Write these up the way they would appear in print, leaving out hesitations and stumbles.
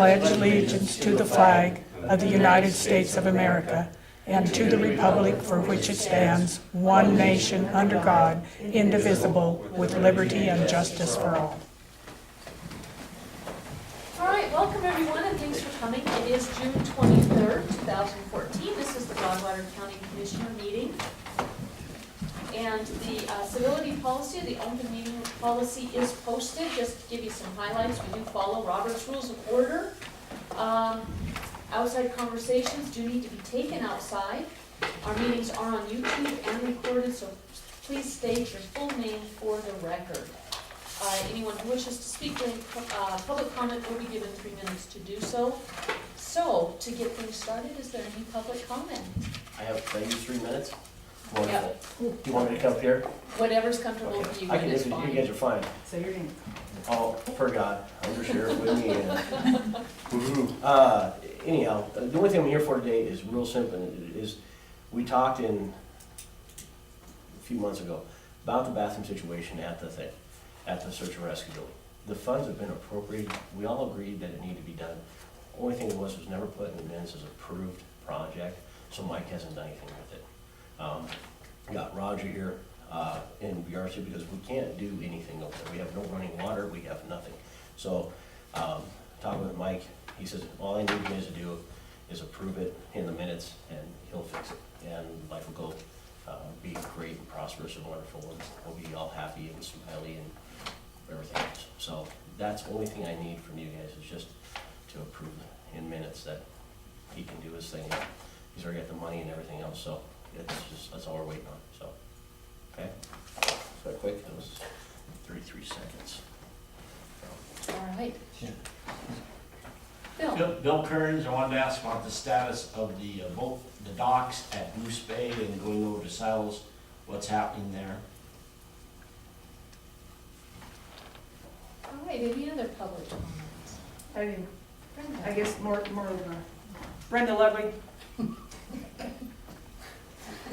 pledge allegiance to the flag of the United States of America and to the republic for which it stands, one nation under God, indivisible, with liberty and justice for all. All right, welcome everyone, and thanks for coming. It is June 23rd, 2014. This is the Broadwater County Commissioner meeting. And the civility policy, the open meeting policy is posted. Just to give you some highlights, we do follow Robert's Rules of Order. Outside conversations do need to be taken outside. Our meetings are on YouTube and recorded, so please state your full name for the record. Anyone who wishes to speak during public comment will be given 3 minutes to do so. So, to get things started, is there any public comment? I have, can I use 3 minutes? Wonderful. Yep. Do you want me to come up here? Whatever's comfortable Okay. for you, I can, is you fine. guys are fine. So your name? Oh, forgot, under sheriff with me. Anyhow, the only thing I'm here for today is real simple, is we talked a few months ago about the bathroom situation at the search and rescue building. The funds have been appropriated, we all agreed that it needed to be done. Only thing it was never put in the minutes as approved project, so Mike hasn't done anything with it. Got Roger here in BRC because we can't do anything over there. We have no running water, we have nothing. So, talking with Mike, he says, all I need you guys to do is approve it in the minutes and he'll fix it. And life will go, be great and prosperous and wonderful, and we'll be all happy and smiley and everything else. So that's the only thing I need from you guys, is just to approve in minutes that he can do his thing. He's already got the money and everything else, so that's all we're waiting on, so. Okay? So quick, it was 33 seconds. All right. Yeah. Bill? Bill Kearns, I wanted to ask about the status of the both the docks at Moose Bay and going over to Silos. What's happening there? All right, any other public comments? I do. Brenda? I guess more of a, Brenda Ludwig.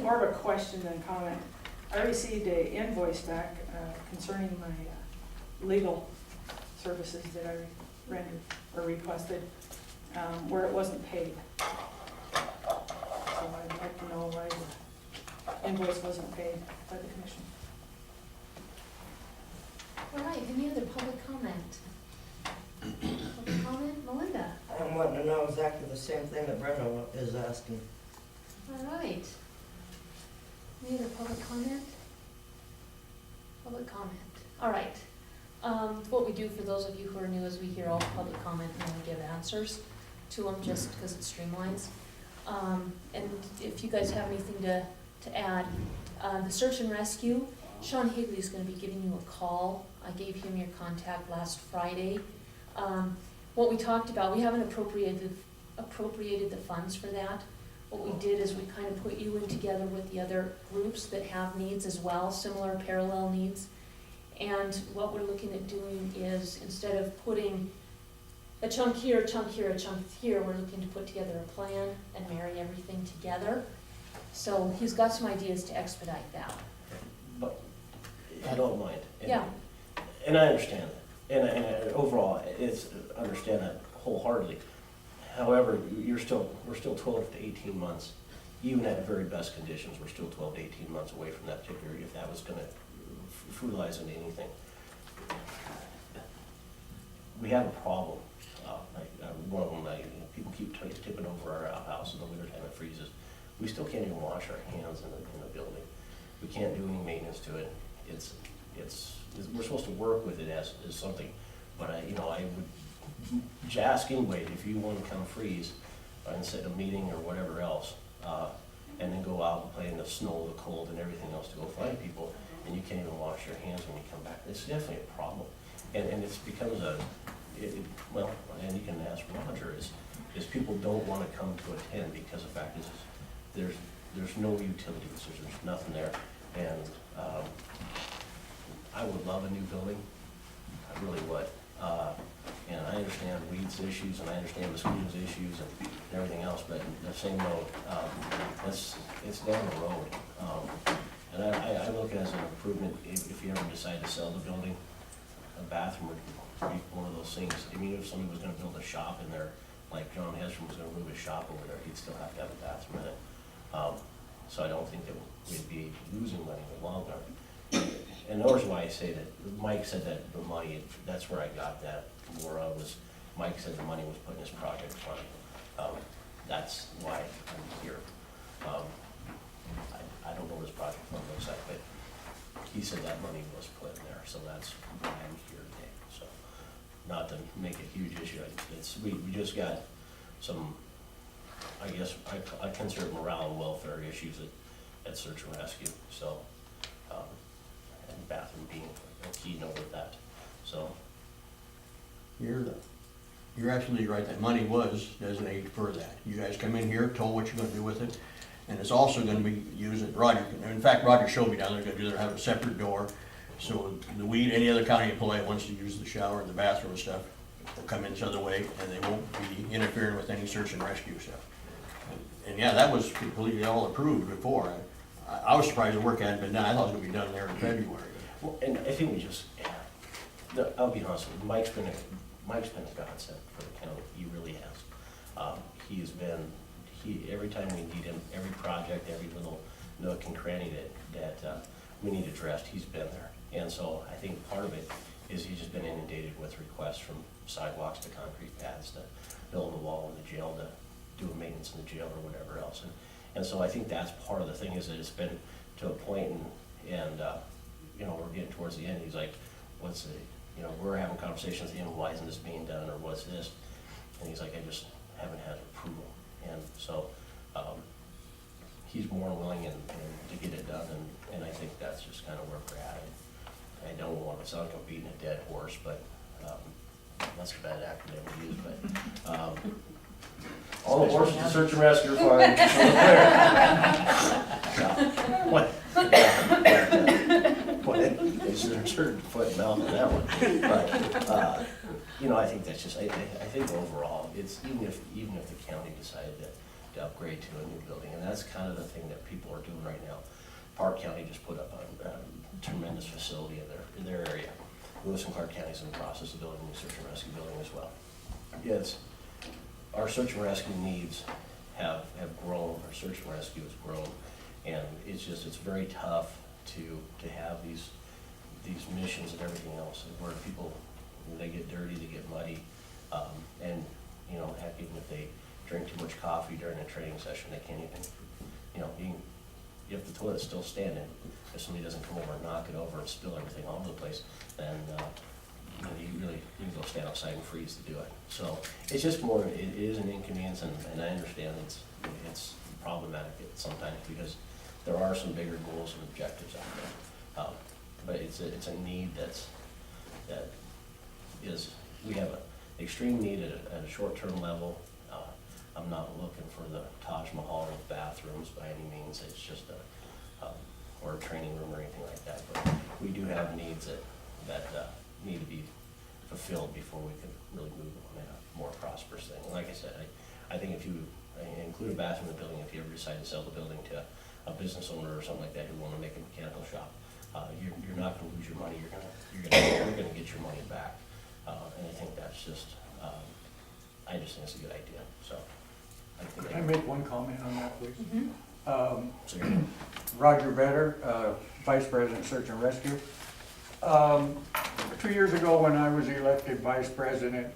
More of a question than comment. I received a invoice back concerning my legal services that I rendered or requested, where it wasn't paid. So I'd like to know why the invoice wasn't paid by the commission. All right, any other public comment? Public comment, Melinda? I'm wanting to know exactly the same thing that Brenda is asking. All right. Any other public comment? Public comment. All right. What we do for those of you who are new is we hear all the public comment and we give answers to them just because it streamlines. And if you guys have anything to add, the search and rescue, Sean Higley is going to be giving you a call. I gave him your contact last Friday. What we talked about, we haven't appropriated the funds for that. What we did is we kind of put you in together with the other groups that have needs as well, similar parallel needs. And what we're looking at doing is, instead of putting a chunk here, a chunk here, a chunk here, we're looking to put together a plan and marry everything together. So he's got some ideas to expedite that. But I don't mind. Yeah. And I understand that. And overall, understand that wholeheartedly. However, we're still 12 to 18 months, even at very best conditions, we're still 12 to 18 months away from that particular, if that was gonna fruitilize into anything. We have a problem. One of them, people keep tipping over our house in the wintertime, it freezes. We still can't even wash our hands in the building. We can't do any maintenance to it. We're supposed to work with it as something, but I would ask anybody, if you want to come freeze and sit in a meeting or whatever else, and then go out and play in the snow, the cold, and everything else to go find people, and you can't even wash your hands when you come back. It's definitely a problem, and it becomes well, and you can ask Roger, is people don't want to come to attend because the fact is there's no utilities, there's nothing there, and I would love a new building, I really would. And I understand weeds issues, and I understand mosquitoes issues and everything else, but the same note, it's down the road. And I look at it as an improvement if you ever decide to sell the building. A bathroom would be one of those things. I mean, if somebody was gonna build a shop in there, like John Hesrum was gonna move his shop over there, he'd still have to have a bathroom in it. So I don't think that we'd be losing money in the long run. And the reason why I say that, Mike said that the money, that's where I got that more of, was Mike said the money was put in his project fund. That's why I'm here. I don't know what his project fund looks like, but he said that money was put in there, so that's why I'm here today. So, not to make a huge issue, we just got some, I guess, I consider it morale and welfare issues at search and rescue, so, and bathroom being a key note with that, so. You're absolutely right, that money was designated for that. You guys come in here, told what you're gonna do with it, and it's also gonna be used at Roger. In fact, Roger showed me down there, gonna have a separate door, so any other county employee wants to use the shower and the bathroom and stuff, will come in this other way, and they won't be interfering with any search and rescue stuff. And yeah, that was completely all approved before. I was surprised the work hadn't been done. I thought it was gonna be done there in February. Well, and I think we just, I'll be honest with you, Mike's been a godsend for the county, he really has. He's been, every time we need him, every project, every little nook and cranny that we need addressed, he's been there. And so I think part of it is he's just been inundated with requests from sidewalks to concrete pads to build a wall in the jail, to do maintenance in the jail or whatever else. And so I think that's part of the thing, is that it's been to a point and you know, we're getting towards the end, he's like, what's the, you know, we're having conversations, you know, why isn't this being done, or what's this? And he's like, I just haven't had approval. And so, he's more willing and to get it done, and I think that's just kind of where we're at. I don't want to sound like I'm beating a dead horse, but, that's a bad acronym to use, but, all the horses in search and rescue are fine. What? There's a certain foot and mouth on that one, but, you know, I think that's just, I think overall, it's, even if the county decided to upgrade to a new building, and that's kind of the thing that people are doing right now. Park County just put up a tremendous facility in their area. Lewis and Clark County's in the process of building a new search and rescue building as well. Yes, our search and rescue needs have grown, our search and rescue has grown, and it's very tough to have these missions and everything else, where people, when they get dirty, they get muddy, and, you know, heck, even if they drink too much coffee during a training session, they can't even, you know, if the toilet's still standing, if somebody doesn't come over and knock it over and spill everything all over the place, then, you know, you can go stand outside and freeze to do it. So it's just more, it is an inconvenience, and I understand it's problematic sometimes, because there are some bigger goals and objectives out there. But it's a need we have an extreme need at a short-term level. I'm not looking for the Taj Mahal of bathrooms by any means. It's just or a training room or anything like that. But we do have needs that need to be fulfilled before we can really move on in a more prosperous thing. And like I said, I think if you include a bathroom in the building, if you ever decide to sell the building to a business owner or something like that who want to make a mechanical shop, you're not going to lose your money. You're going to get your money back. And I think that's just, I just think it's a good idea. So, Can I make one comment on that, please? So Roger Vedder, Vice President Search and Rescue. 2 years ago, when I was elected Vice President,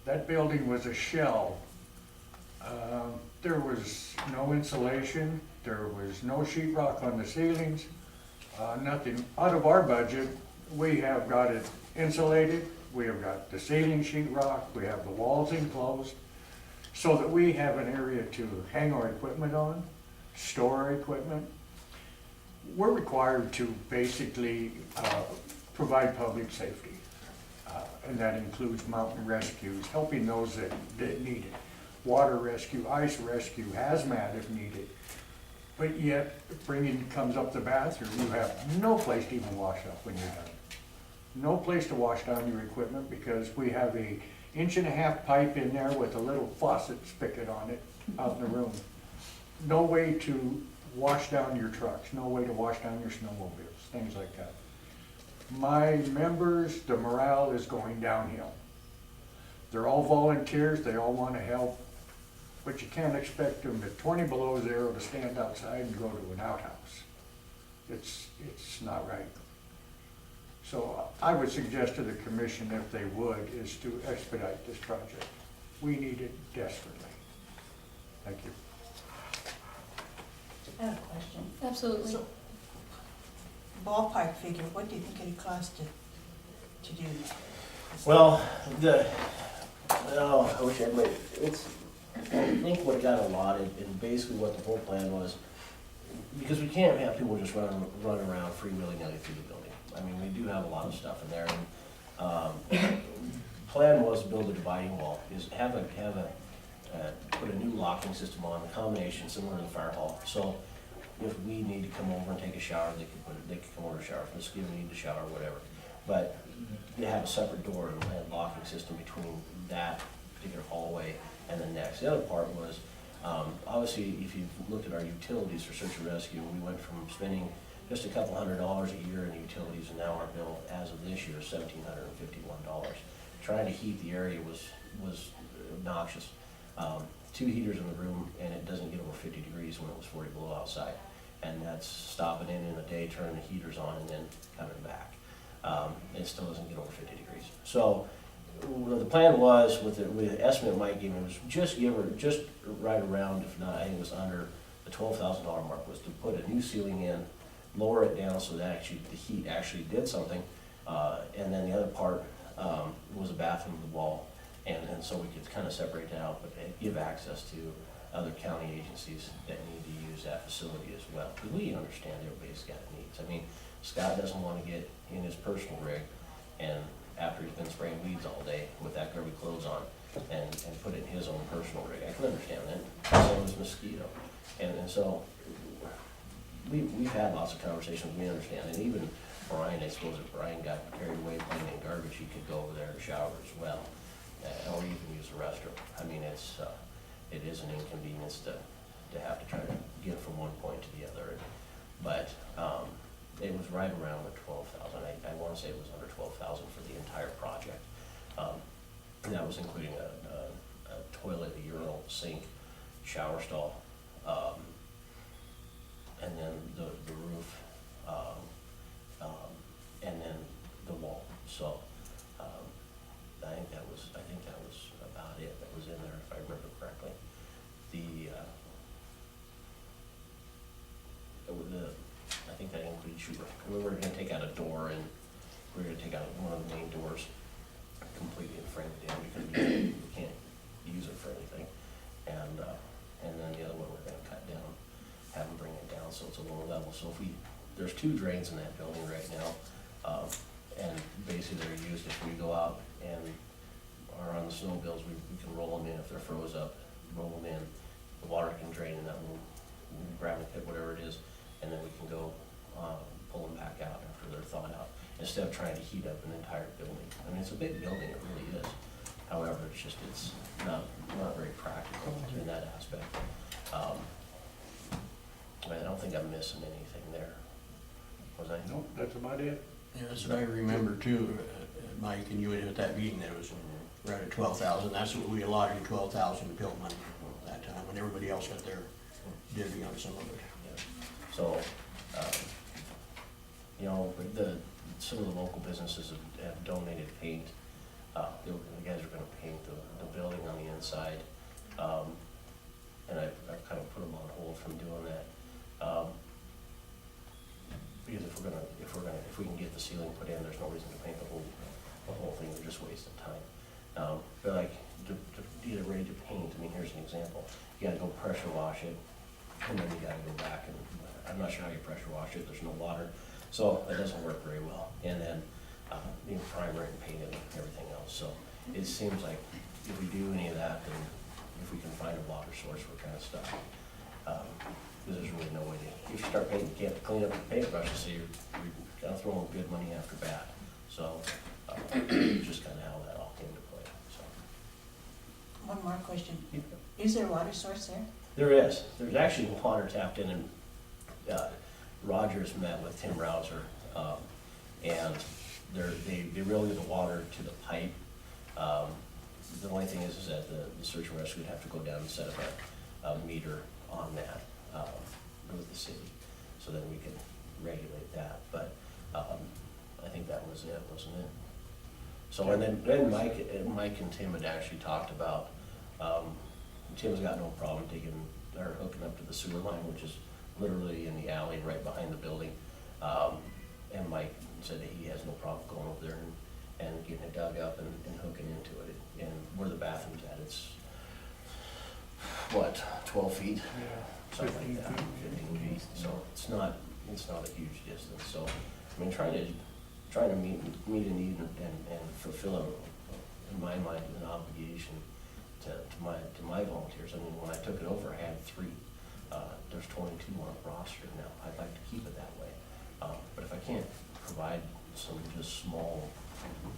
that building was a shell. There was no insulation, there was no sheetrock on the ceilings, nothing. Out of our budget, we have got it insulated, we have got the ceiling sheetrock, we have the walls enclosed, so that we have an area to hang our equipment on, store our equipment. We're required to basically provide public safety, and that includes mountain rescues, helping those that need it, water rescue, ice rescue, hazmat if needed. But yet, comes up the bathroom, you have no place to even wash up when you're done. No place to wash down your equipment, because we have a 1.5-inch pipe in there with a little faucet spigot on it out in the room. No way to wash down your trucks, no way to wash down your snowmobiles, things like that. My members, the morale is going downhill. They're all volunteers, they all wanna help, but you can't expect them at 20 below zero to stand outside and go to an outhouse. It's not right. So I would suggest to the commission, if they would, is to expedite this project. We need it desperately. Thank you. I have a question. Absolutely. So, ballpark figure, what do you think it'd cost to do that? Well, I wish I'd made, I think what got allotted, and basically what the whole plan was, because we can't have people just run around freewheeling through the building. I mean, we do have a lot of stuff in there, and, plan was to build a dividing wall, is put a new locking system on, a combination similar to the fire hall. So if we need to come over and take a shower, they could come over to shower, if we need to shower, whatever. But they have a separate door and locking system between that particular hallway and the next. The other part was, obviously, if you looked at our utilities for search and rescue, we went from spending just a couple $100 a year in utilities, and now our bill, as of this year, is $1,751. Trying to heat the area was obnoxious. 2 heaters in the room, and it doesn't get over 50 degrees when it was 40 below outside. And that's stopping in a day, turning the heaters on, and then coming back. It still doesn't get over 50 degrees. So the plan was, with the estimate Mike gave me, was just right around, if not, I think it was under the $12,000 mark, was to put a new ceiling in, lower it down so that actually the heat actually did something, and then the other part was a bathroom to the wall, and so we could kind of separate it out, but give access to other county agencies that need to use that facility as well. Because we understand everybody's got needs. I mean, Scott doesn't want to get in his personal rig and after he's been spraying weeds all day with that grubby clothes on and put it in his own personal rig. I can understand that. Same as mosquito. And so we've had lots of conversations, we understand. And even Brian, I suppose if Brian got carried away playing in garbage, he could go over there to shower as well. Or even use the restroom. I mean, it is an inconvenience to have to try to get from one point to the other. But it was right around the 12,000. I want to say it was under 12,000 for the entire project. And that was including a toilet, a urinal, sink, shower stall, and then the roof, and then the wall. So I think that was about it that was in there, if I remember correctly. I think that included sheetrock. We were gonna take out a door, and we were gonna take out one of the main doors completely and frame it in because we can't use it for anything. And then the other one we're gonna cut down, have them bring it down so it's a lower level. So there's 2 drains in that building right now, and basically they're used if we go out and are on the snow bills, we can roll them in if they're froze up, roll them in. The water can drain in that little gravel pit, whatever it is, and then we can go pull them back out after they're thawed out, instead of trying to heat up an entire building. I mean, it's a big building, it really is. However, it's not very practical in that aspect. I don't think I'm missing anything there. Was I? Nope, that's about it. Yeah, that's what I remember too, Mike, and you were at that meeting, that was right at 12,000. That's what we allotted, 12,000 bill money that time, when everybody else got their divvy on some of it. Yeah. So, some of the local businesses have donated paint. The guys are gonna paint the building on the inside. And I've kind of put them on hold from doing that. Because if we can get the ceiling put in, there's no reason to paint the whole thing, we're just wasting time. But like, to get it ready to paint, I mean, here's an example. You gotta go pressure wash it, and then you gotta go back, and I'm not sure how you pressure wash it, there's no water, so it doesn't work very well. And then, primer and paint it and everything else. So it seems like if we do any of that, then if we can find a water source, we're kind of stuck. Because there's really no way to, if you start painting, you can't clean up your paintbrushes, so you're kind of throwing good money after bad. So, just kind of how that all came to play, so. One more question. Is there a water source there? There is. There's actually water tapped in, and Rogers met with Tim Rouser, and they relay the water to the pipe. the only thing is that the search and rescue would have to go down and set up a meter on that, with the city, so then we can regulate that, but, I think that was it, wasn't it? So, and then Mike and Tim had actually talked about, Tim's got no problem taking, or hooking up to the sewer line, which is literally in the alley right behind the building. And Mike said that he has no problem going over there and getting it dug up and hooking into it. And where the bathroom's at, it's, what, 12 feet? Yeah. Something like that, 15 feet. So it's not a huge distance. So, I mean, trying to meet a need and fulfill, in my mind, an obligation to my volunteers. I mean, when I took it over, I had 3. There's 22 on the roster now. I'd like to keep it that way. But if I can't provide some just small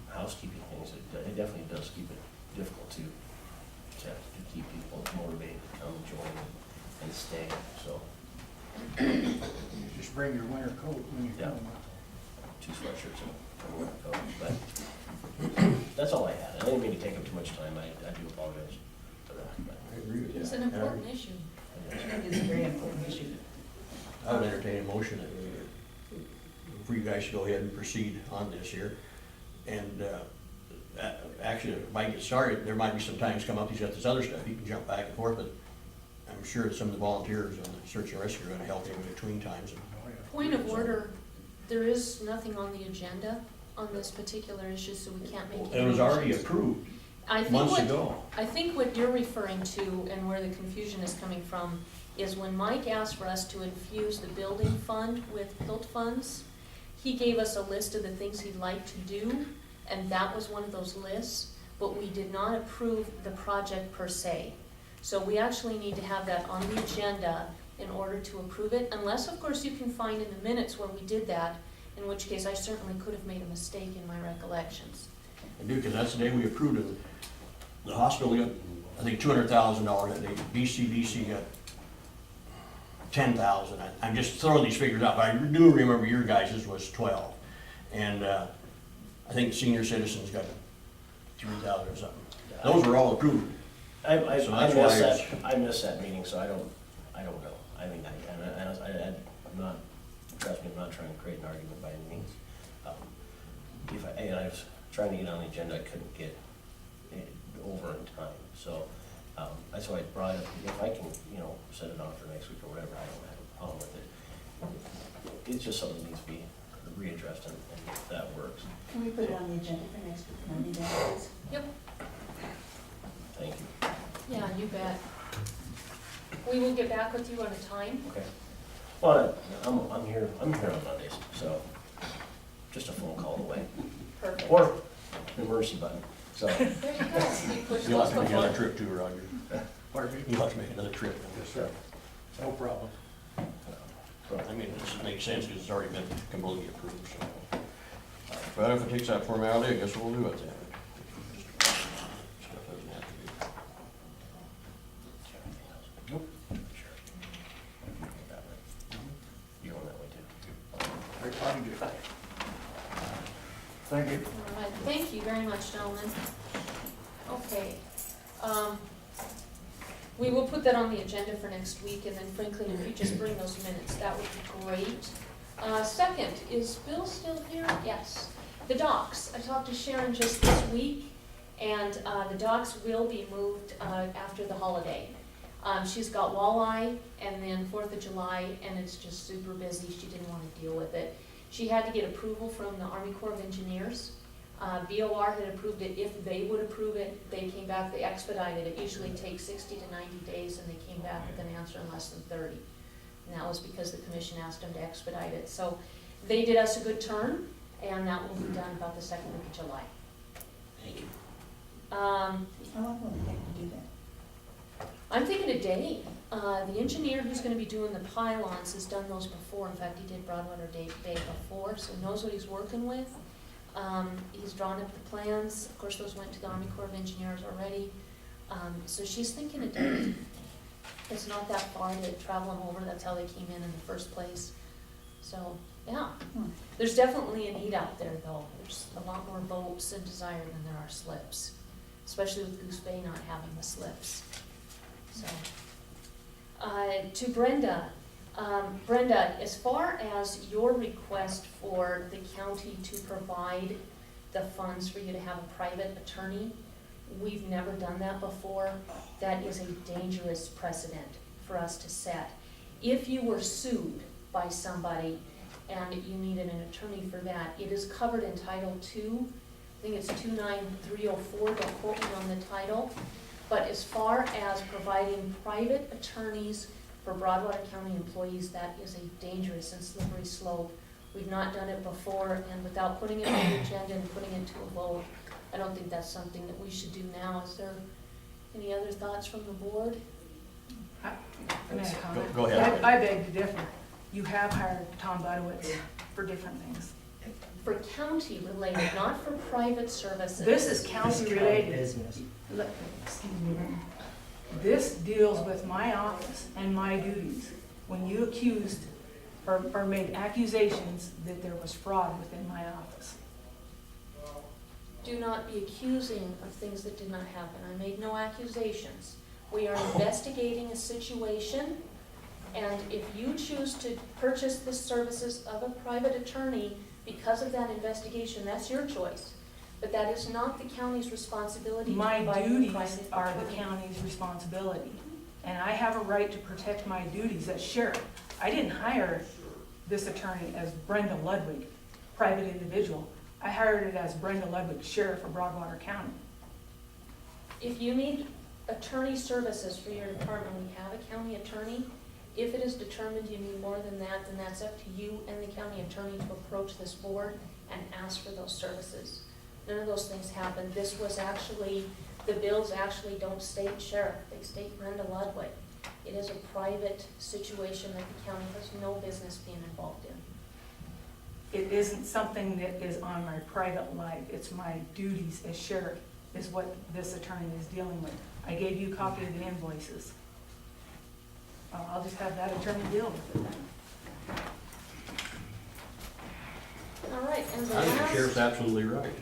housekeeping things, it definitely does keep it difficult to keep people motivated to come and join and stay, so. You just bring your winter coat when you Yeah. come. 2 sweatshirts and one coat, but that's all I had. I didn't mean to take up too much time. I do apologize for that. But I agree with you. It's an important issue. I think it's a very important issue. I would entertain a motion for you guys to go ahead and proceed on this here. And actually, if I get started, there might be some times come up, he's got this other stuff, he can jump back and forth, but I'm sure that some of the volunteers on the search and rescue are gonna help him in between times. Oh, yeah. Point of order, there is nothing on the agenda on this particular issue, so we can't make any It was already motions. approved I think months what- ago. I think what you're referring to and where the confusion is coming from is when Mike asked for us to infuse the building fund with PILT funds, he gave us a list of the things he'd like to do, and that was one of those lists, but we did not approve the project per se. So we actually need to have that on the agenda in order to approve it, unless, of course, you can find in the minutes where we did that, in which case I certainly could have made a mistake in my recollections. I do, because that's the day we approved it. The hospital got, I think, $200,000 that day. BCDC got 10,000. I'm just throwing these figures out, but I do remember your guys's was 12. And I think senior citizens got 3,000 or something. Those were all approved. I So that's why I missed that meeting, so I don't know. I mean, I'm not, trust me, I'm not trying to create an argument by any means. And I was trying to get on the agenda, I couldn't get it over in time, so, that's why I brought it up. If I can, set it on for next week or whatever, I don't have a problem with it. It's just something that needs to be readdressed, and if that works, Can we put it on the agenda for next week, Monday, then, please? Yep. thank you. Yeah, you bet. We will get back with you on a time. Okay. Well, I'm here on Mondays, so just a phone call away. Perfect. Or the mercy button, so. There you go. You push You'll those have to make another before. trip too, Roger. Pardon me? You'll have to make another trip. Yes, sir. No problem. I mean, it just makes sense because it's already been completely approved, so. But if it takes that formality, I guess we'll do it then. Stuff doesn't have to be. Nope. You're going that way too. Very fine, good. Thank you. All right, thank you very much, gentlemen. Okay, we will put that on the agenda for next week, and then Franklin, if you just bring those minutes, that would be great. Second, is Bill still here? Yes. The docks, I talked to Sharon just this week, and the docks will be moved after the holiday. She's got walleye and then 4th of July, and it's just super busy. She didn't want to deal with it. She had to get approval from the Army Corps of Engineers. BOR had approved it. If they would approve it, they came back, they expedited it. Usually takes 60 to 90 days, and they came back with an answer in less than 30. And that was because the commission asked them to expedite it. So they did us a good turn, and that will be done about the 2nd week of July. Thank you. How long will it take to do that? I'm thinking a day. The engineer who's gonna be doing the pylons has done those before. In fact, he did Broadwater Day before, so he knows what he's working with. He's drawn up the plans. Of course, those went to the Army Corps of Engineers already. So she's thinking a day. It's not that far to travel them over. That's how they came in the first place. So, yeah. There's definitely a need out there, though. There's a lot more boats in Desire than there are slips. especially with Goose Bay not having the slips. So, to Brenda. Brenda, as far as your request for the county to provide the funds for you to have a private attorney, we've never done that before. That is a dangerous precedent for us to set. If you were sued by somebody and you needed an attorney for that, it is covered in Title II. I think it's 29304, don't quote me on the title. But as far as providing private attorneys for Broadwater County employees, that is a dangerous and slippery slope. We've not done it before, and without putting it on the agenda and putting it to a vote, I don't think that's something that we should do now. Is there any other thoughts from the board? May I comment? Go ahead. I beg to differ. You have hired Tom Budowitz for different things. For county related, not for private services. This is county related. Business. Excuse me. This deals with my office and my duties. When you accused or made accusations that there was fraud within my office. Do not be accusing of things that did not happen. I made no accusations. We are investigating a situation, and if you choose to purchase the services of a private attorney because of that investigation, that's your choice. But that is not the county's responsibility to My provide you a duties private are the attorney. county's responsibility, and I have a right to protect my duties as sheriff. I didn't hire this attorney as Brenda Ludwig, private individual. I hired it as Brenda Ludwig, sheriff of Broadwater County. If you need attorney services for your department, we have a county attorney. If it is determined you need more than that, then that's up to you and the county attorney to approach this board and ask for those services. None of those things happened. This was actually, the bills actually don't state sheriff, they state Brenda Ludwig. It is a private situation that the county has no business being involved in. It isn't something that is on my private life. It's my duties as sheriff is what this attorney is dealing with. I gave you a copy of the invoices. I'll just have that attorney deal with it then. All right, and the I think the last, sheriff's absolutely right.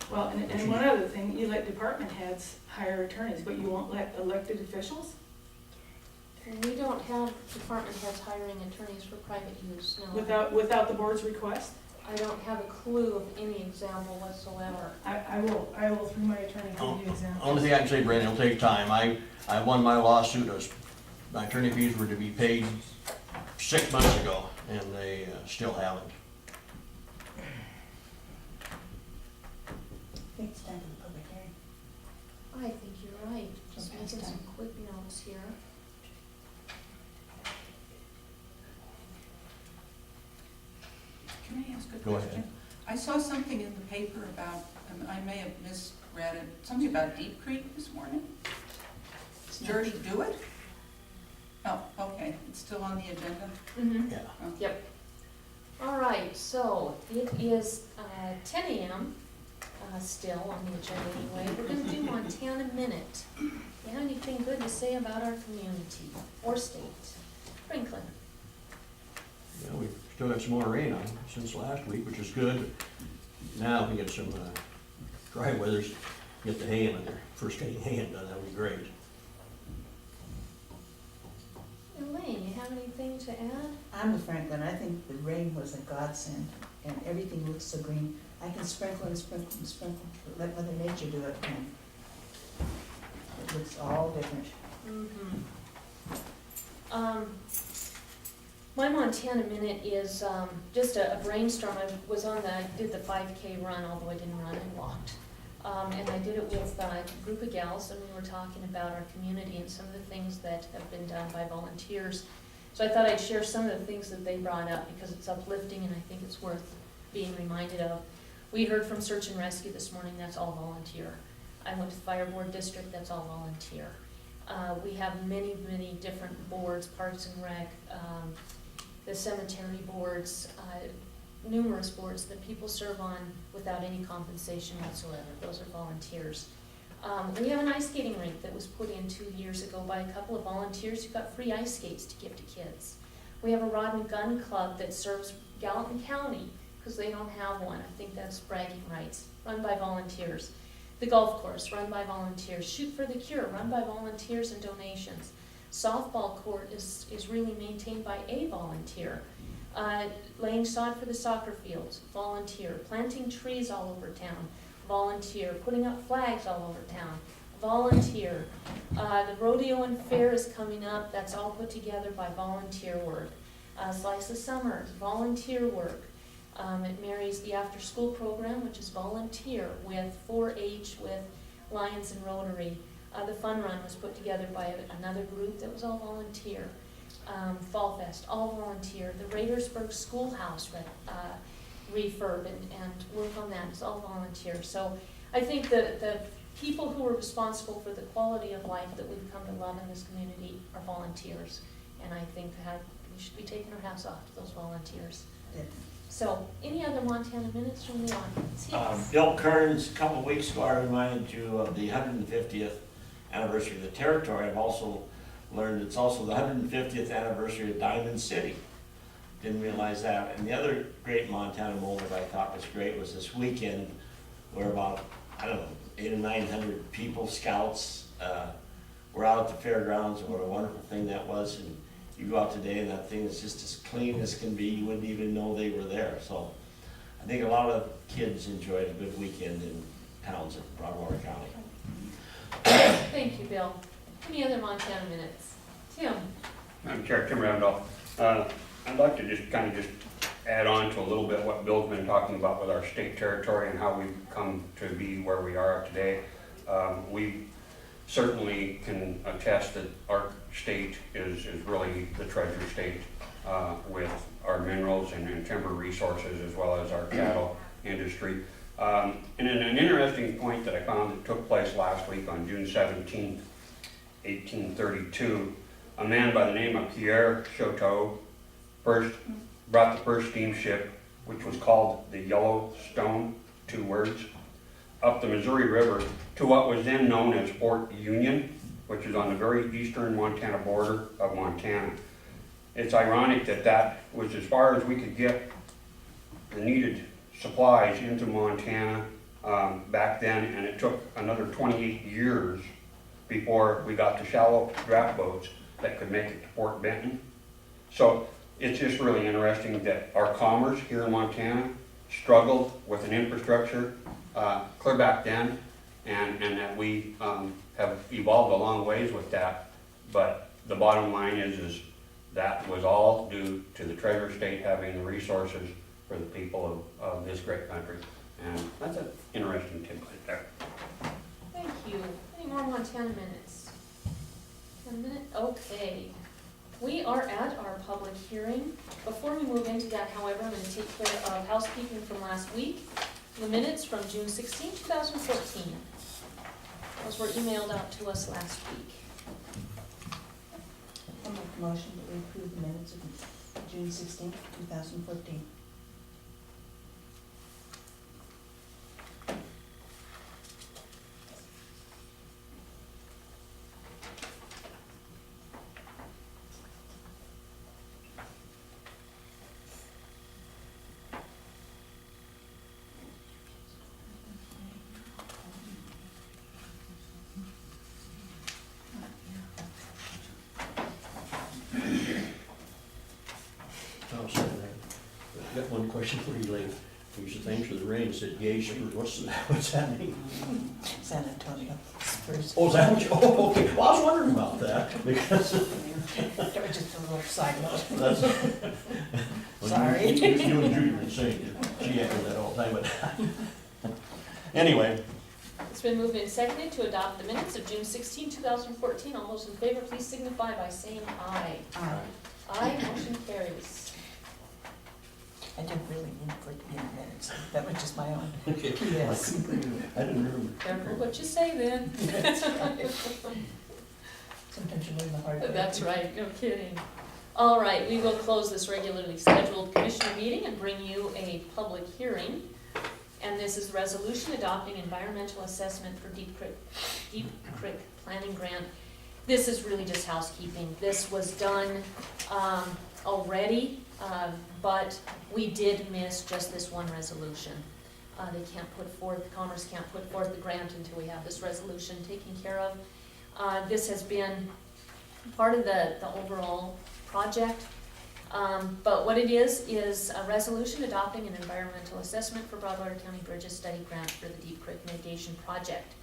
Well, and one other thing, you let department heads hire attorneys, but you won't let elected officials? we don't have department heads hiring attorneys for private use, no. Without the board's request? I don't have a clue of any example whatsoever. I will through my attorney give you examples. Only thing I can say, Brandon, it'll take time. I won my lawsuit. My attorney fees were to be paid 6 months ago, and they still haven't. I think it's time for the public hearing. I think you're right. Just Okay, making it's some time. quick notes here. Can I ask a Go ahead. question? I saw something in the paper about, I may have misread it, something about Deep Creek this morning. Did George do it? Oh, okay, it's still on the agenda? Mm-hmm. Yeah. Yep. All right, so it is 10 a.m. Still on the agenda anyway. We're going to do Montana Minute. Do you have anything good to say about our community or state? Franklin? Yeah, we've still got some more rain on since last week, which is good. Now we get some dry weathers, get the hay in there. First getting hay in done, that would be great. Elaine, you have anything to add? I'm the Franklin. I think the rain was a godsend and everything looks so green. I can sprinkle and sprinkle and sprinkle, let Mother Nature do it, and it looks all different. Mm-hmm. My Montana Minute is just a brainstorm. I did the 5K run, although I didn't run, I walked. And I did it with a group of gals, and we were talking about our community and some of the things that have been done by volunteers. So I thought I'd share some of the things that they brought up because it's uplifting and I think it's worth being reminded of. We heard from Search and Rescue this morning, that's all volunteer. I went to the Fire Board District, that's all volunteer. We have many, many different boards, Parks and Rec, the cemetery boards, numerous boards that people serve on without any compensation whatsoever. Those are volunteers. We have an ice skating rink that was put in 2 years ago by a couple of volunteers who got free ice skates to give to kids. We have a rod and gun club that serves Gallatin County because they don't have one. I think that's bragging rights, run by volunteers. The golf course, run by volunteers. Shoot for the Cure, run by volunteers and donations. Softball court is really maintained by a volunteer. Laying sod for the soccer fields, volunteer. Planting trees all over town, volunteer. Putting up flags all over town, volunteer. The rodeo and fair is coming up, that's all put together by volunteer work. Slice of Summer, volunteer work. It marries the after-school program, which is volunteer, with 4-H, with Lions and Rotary. The Fun Run was put together by another group that was all volunteer. Fall Fest, all volunteer. The Raidersburg Schoolhouse refurb and work on that is all volunteer. So I think the people who are responsible for the quality of life that we've come to love in this community are volunteers. And I think that we should be taking our hats off to those volunteers. So, any other Montana minutes from the audience? Yes. Bill Kearns, a couple of weeks ago, I reminded you of the 150th anniversary of the territory. I've also learned it's also the 150th anniversary of Diamond City. Didn't realize that. And the other great Montana moment I thought was great was this weekend where about, 800 or 900 people, scouts, were out at the fairgrounds, and what a wonderful thing that was. And you go out today and that thing is just as clean as can be. You wouldn't even know they were there. So I think a lot of kids enjoyed a good weekend in towns in Broadwater County. Thank you, Bill. Any other Montana minutes? Tim? I'm Chair Tim Randolph. I'd like to just add on to a little bit what Bill's been talking about with our state territory and how we've come to be where we are today. We certainly can attest that our state is really the treasure state with our minerals and timber resources as well as our cattle industry. And then an interesting point that I found that took place last week on June 17th, 1832, a man by the name of Pierre Choteau brought the first steamship, which was called the Yellowstone, 2 words, up the Missouri River to what was then known as Fort Union, which is on the very eastern Montana border of Montana. It's ironic that that was as far as we could get the needed supplies into Montana back then, and it took another 28 years before we got the shallow draft boats that could make it to Fort Benton. So it's just really interesting that our commerce here in Montana struggled with an infrastructure clear back then, and that we have evolved a long ways with that. But the bottom line is that was all due to the treasure state having the resources for the people of this great country. And that's an interesting tidbit there. Thank you. Any more Montana minutes? 1 minute? Okay. We are at our public hearing. Before we move into that, however, I'm going to take care of housekeeping from last week. The minutes from June 16, 2014. Those were emailed out to us last week. I'll make a motion that we approve the minutes of June 16th, 2014. I've got one question for you, Lee. You said thanks for the rain, it said yay Spurs, what's that mean? San Antonio Spurs. Oh, is that what you, oh, okay, well, I was wondering about that, because That was just a little side note. that's. Sorry. You and Judy were saying, she echoes that all the time, but anyway, It's been moved and seconded to adopt the minutes of June 16, 2014. All those in favor, please signify by saying aye. Aye. Aye, motion carries. I didn't really mean for it to be in minutes. That was just my own. okay. Yes. I didn't remember. Careful what you say then. Sometimes you learn the hard way. That's right, no kidding. All right, we will close this regularly scheduled commissioner meeting and bring you a public hearing. And this is the resolution adopting environmental assessment for Deep Creek Planning Grant. This is really just housekeeping. This was done already, but we did miss just this one resolution. They can't put forth, Commerce can't put forth the grant until we have this resolution taken care of. This has been part of the overall project. But what it is a resolution adopting an environmental assessment for Broadwater County Bridges Study Grant for the Deep Creek Mitigation Project.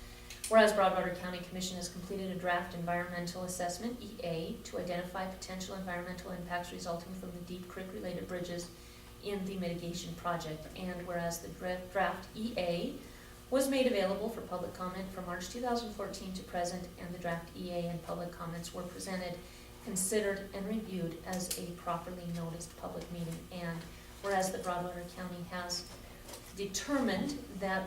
Whereas Broadwater County Commission has completed a draft environmental assessment, EA, to identify potential environmental impacts resulting from the Deep Creek related bridges in the mitigation project. And whereas the draft EA was made available for public comment from March 2014 to present, and the draft EA and public comments were presented, considered, and reviewed as a properly noticed public meeting. And whereas the Broadwater County has determined that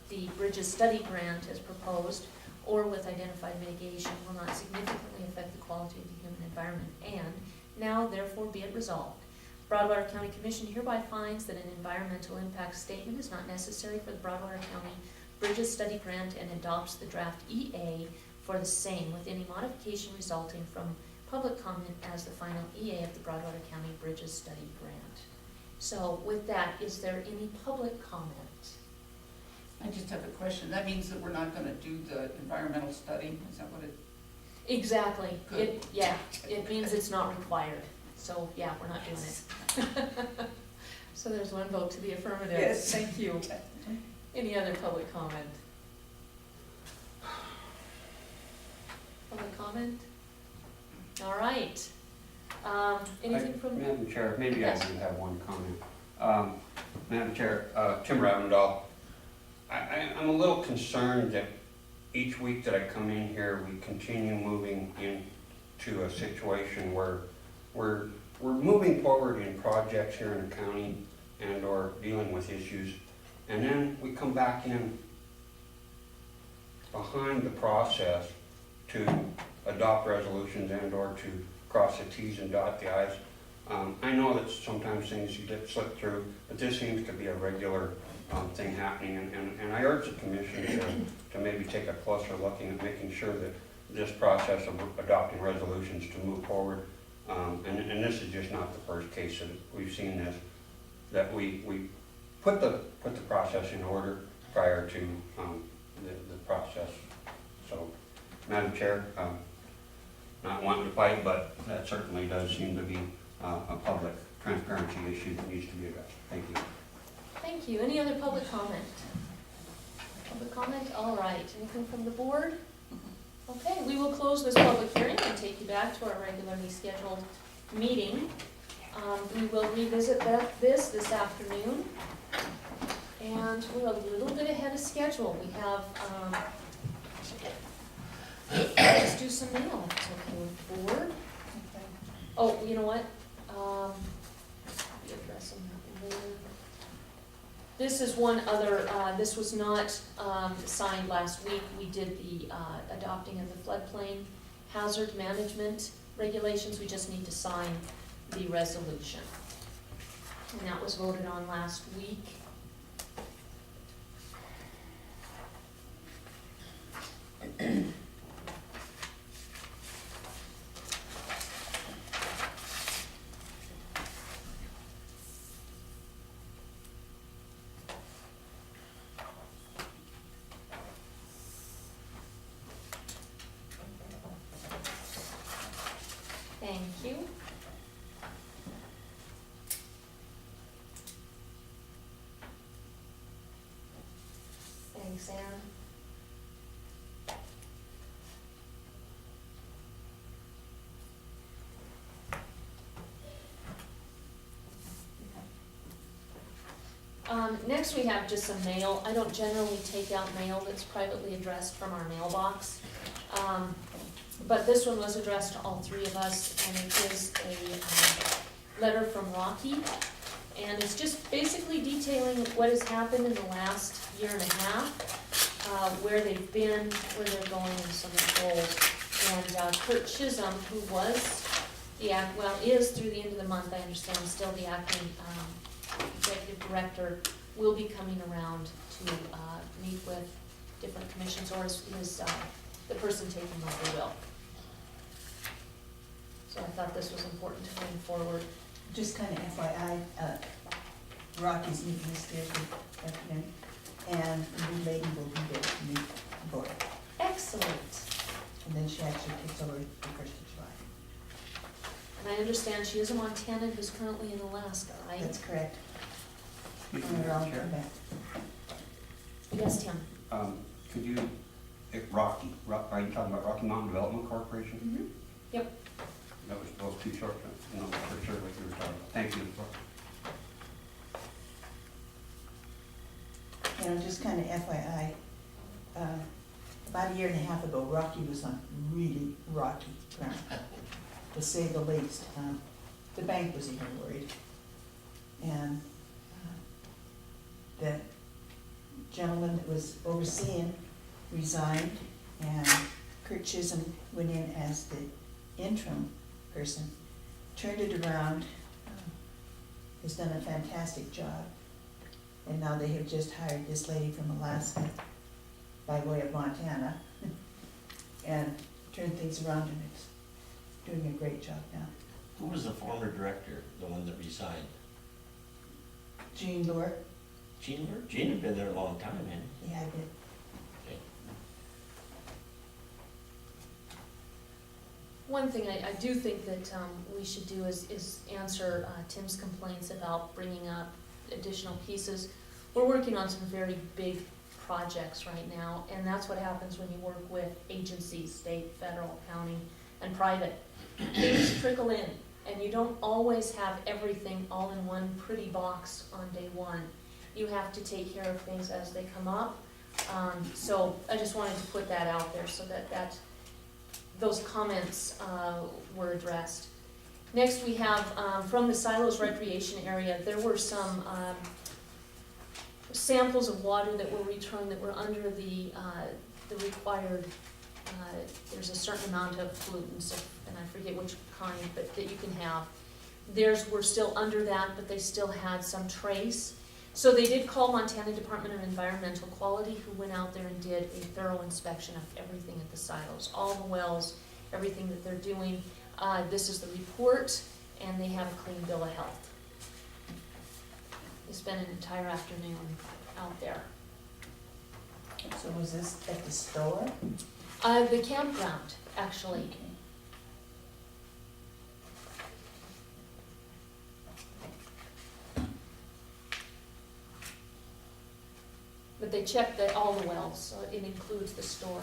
the Bridges Study Grant as proposed or with identified mitigation will not significantly affect the quality of the human environment. And now therefore be it resolved, Broadwater County Commission hereby finds that an environmental impact statement is not necessary for the Broadwater County Bridges Study Grant and adopts the draft EA for the same with any modification resulting from public comment as the final EA of the Broadwater County Bridges Study Grant. So with that, is there any public comment? I just have a question. That means that we're not gonna do the environmental study, is that what it? Exactly. Good. It means it's not required. So, yeah, we're not doing it. So there's one vote to the affirmative. Yes. Thank you. Any other public comment? Public comment? All right. Anything from? Madam Chair, maybe I Yes. do have one comment. Madam Chair, Tim Ravendall, I'm a little concerned that each week that I come in here, we continue moving into a situation where we're moving forward in projects here in the county and or dealing with issues, and then we come back in behind the process to adopt resolutions and or to cross the T's and dot the I's. I know that sometimes things you get slip through, but this seems to be a regular thing happening, and I urge the commission to maybe take a closer look at making sure that this process of adopting resolutions to move forward, and this is just not the first case that we've seen this, that we put the process in order prior to the process. So, Madam Chair, not wanting to fight, but that certainly does seem to be a public transparency issue that needs to be addressed. Thank you. Thank you. Any other public comment? Public comment? All right. Anything from the board? Okay, we will close this public hearing and take you back to our regularly scheduled meeting. We will revisit this afternoon. And we're a little bit ahead of schedule. We have, let's do some mail, if it's okay with the board. Oh, you know what? Be addressing that later. This is one other, this was not signed last week. We did the adopting of the floodplain hazard management regulations. We just need to sign the resolution. And that was voted on last week. Thank you. Thanks, Ann. Next we have just some mail. I don't generally take out mail that's privately addressed from our mailbox. But this one was addressed to all three of us, and it is a letter from Rocky. And it's just basically detailing what has happened in the last year and a half, where they've been, where they're going, and some of the goals. And Kurt Chisholm, who was is through the end of the month, I understand, still the acting executive director, will be coming around to meet with different commissions, or is the person taking over will. So I thought this was important to bring forward. Just kind of FYI, Rocky's meeting is scheduled afternoon, and the new lady will be there to meet the board. Excellent. And then she actually takes over the 1st of July. And I understand she is a Montanan who's currently in Alaska, right? That's correct. And we're all come back. Yes, Tim? Could you, are you talking about Rocky Mountain Development Corporation? Mm-hmm. Yep. That was those two short, no, for sure what you were talking about. Thank you. You know, just kind of FYI, about a year and a half ago, Rocky was on really rocky ground, to say the least. The bank was even worried. And the gentleman that was overseeing resigned, and Kurt Chisholm went in as the interim person, turned it around, has done a fantastic job. And now they have just hired this lady from Alaska by way of Montana and turned things around, and it's doing a great job now. Who was the former director, the one that resigned? Jean Lure, Gene, Gene had been there a long time, man. yeah, I did. One thing I do think that we should do is answer Tim's complaints about bringing up additional pieces. We're working on some very big projects right now, and that's what happens when you work with agencies, state, federal, county, and private. Things trickle in, and you don't always have everything all in one pretty box on day one. You have to take care of things as they come up. So I just wanted to put that out there so that those comments were addressed. Next, we have from the Silos Recreation Area, there were some samples of water that were returned that were under the required, there's a certain amount of pollutants, and I forget which kind, but that you can have. Theirs were still under that, but they still had some trace. So they did call Montana Department of Environmental Quality, who went out there and did a thorough inspection of everything at the silos, all the wells, everything that they're doing. This is the report, and they have a clean bill of health. They spent an entire afternoon out there. So was this at the store? The campground, actually. Okay. But they checked all the wells, so it includes the store.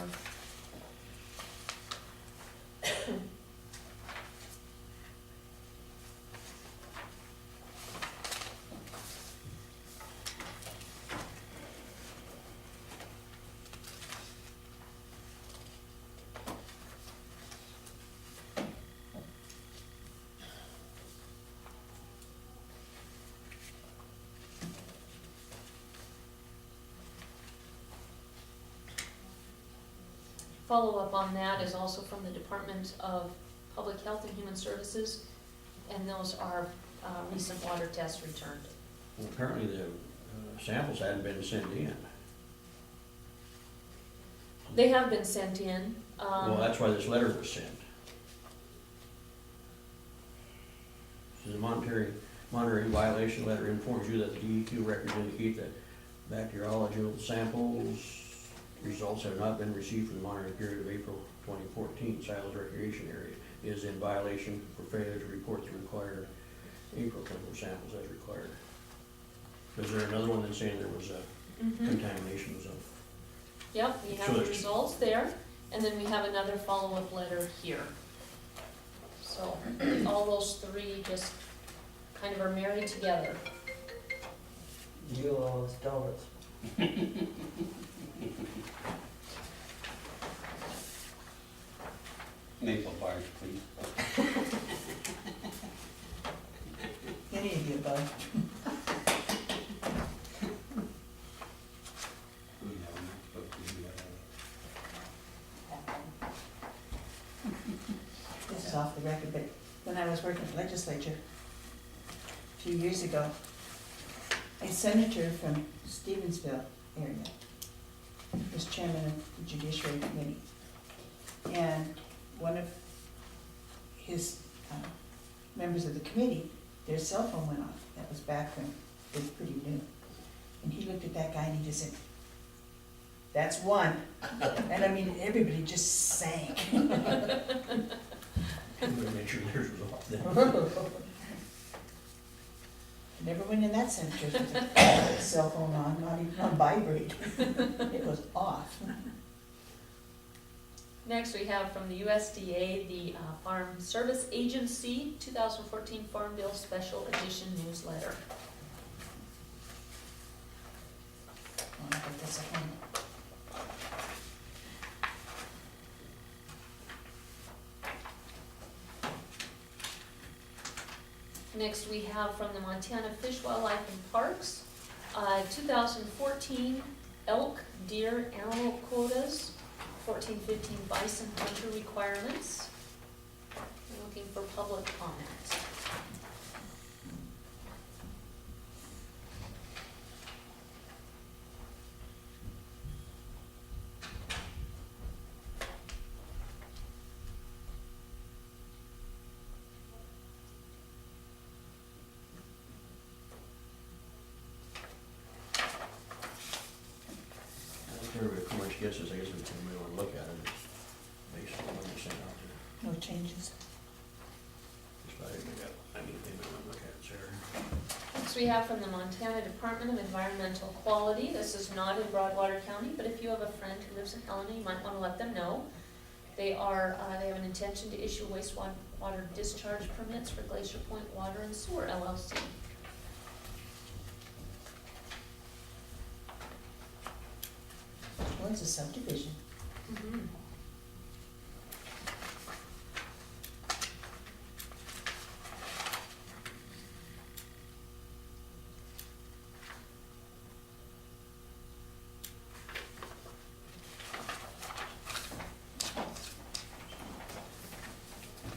Follow-up on that is also from the Department of Public Health and Human Services, and those are recent water tests returned. Well, apparently the samples hadn't been sent in. They have been sent in. Well, that's why this letter was sent. So the Monterey violation letter informs you that the DEQ records indicate that bacteriological samples results have not been received for the monitoring period of April 2014. Silos Recreation Area is in violation for failure to report the required April chemical samples as required. Is there another one that's saying there was a contamination of something? Yep, we have the results there, and then we have another follow-up letter here. So all those three just kind of are married together. You always tell us. Maple bars, please. Any of the above. This is off the record, but when I was working at the legislature a few years ago, a senator from Stevensville area was chairman of the Judiciary Committee. And one of his members of the committee, their cell phone went off. That was back when it was pretty new. And he looked at that guy and he just said, "That's one." And I mean, everybody just sank. I'm gonna make sure yours was off then. Never went in that cemetery with a cell phone on, not even on vibrate. It was off. Next, we have from the USDA, the Farm Service Agency, 2014 Farm Bill Special Edition newsletter. I'll put this at home. Next, we have from the Montana Fish, Wildlife and Parks, 2014 elk, deer, antelope quotas, 14-15 bison hunter requirements. We're looking for public comment. I think everybody pretty much gets this, I guess we can really wanna look at it, based on what you're saying out there. No changes. Just about everybody got, I mean, they might wanna look at it, Sarah. Next, we have from the Montana Department of Environmental Quality. This is not in Broadwater County, but if you have a friend who lives in Helena, you might want to let them know. They have an intention to issue wastewater discharge permits for Glacier Point Water and Sewer LLC. Well, it's a subdivision.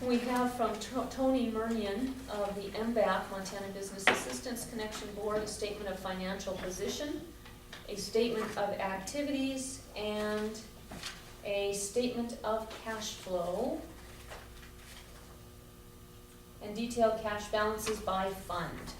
We have from Tony Murnian of the MBAC, Montana Business Assistance Connection Board, a statement of financial position, a statement of activities, and a statement of cash flow, and detailed cash balances by fund.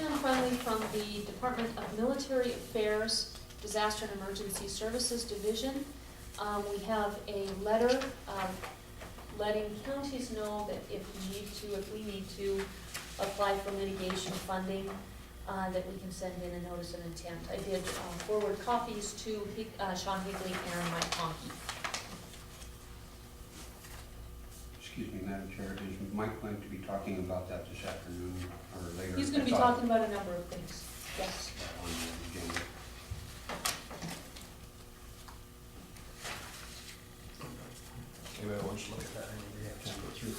And finally, from the Department of Military Affairs, Disaster and Emergency Services Division, we have a letter letting counties know that if we need to apply for mitigation funding, that we can send in a notice of intent. I did forward copies to Sean Higley and Mike Conkey. Excuse me, Madam Chair, is Mike going to be talking about that this afternoon or later? He's gonna be I thought talking about a number of things, yes. on the agenda. Anybody wants to look at that, I think we have time to go through it.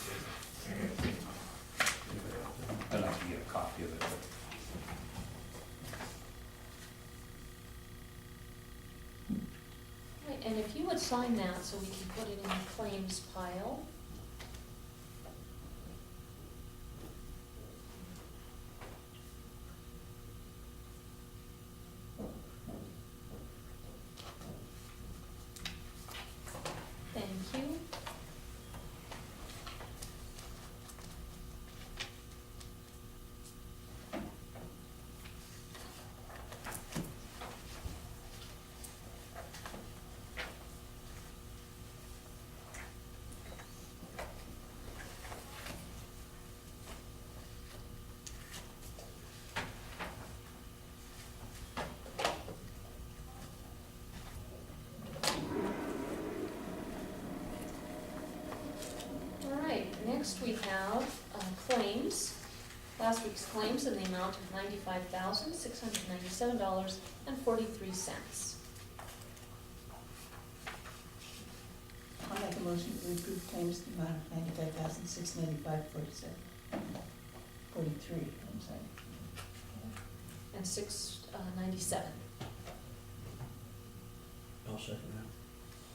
Anybody out there? I'd like to get a copy of it. Right, and if you would sign that so we can put it in the claims pile. Thank you. last week's claims in the amount of $95,697.43. I'll make a motion to approve claims in the amount of 95,695.47. 43, I'm sorry. And 697. I'll second that.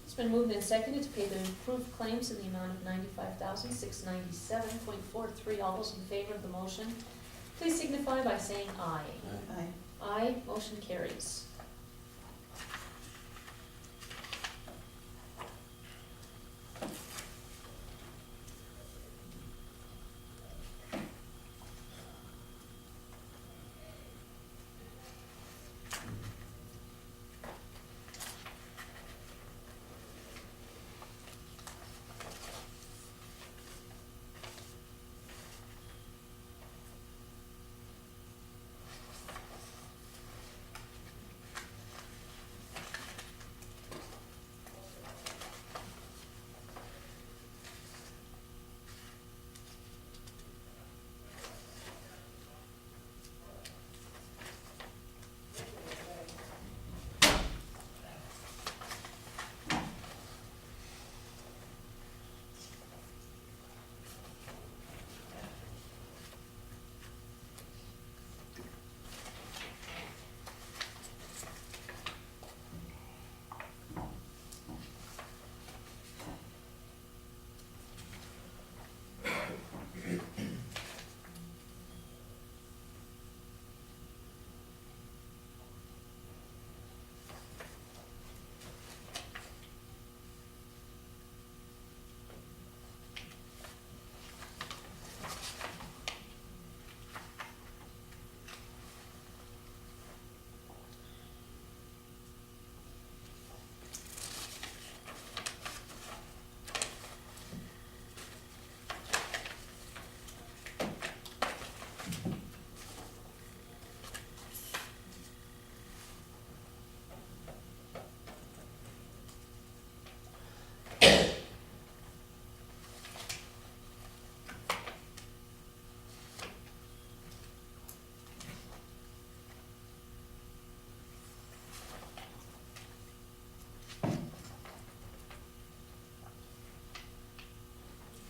It's been moved and seconded to pay the approved claims in the amount of $95,697.43. All those in favor of the motion, please signify by saying aye. Aye. Aye, motion carries.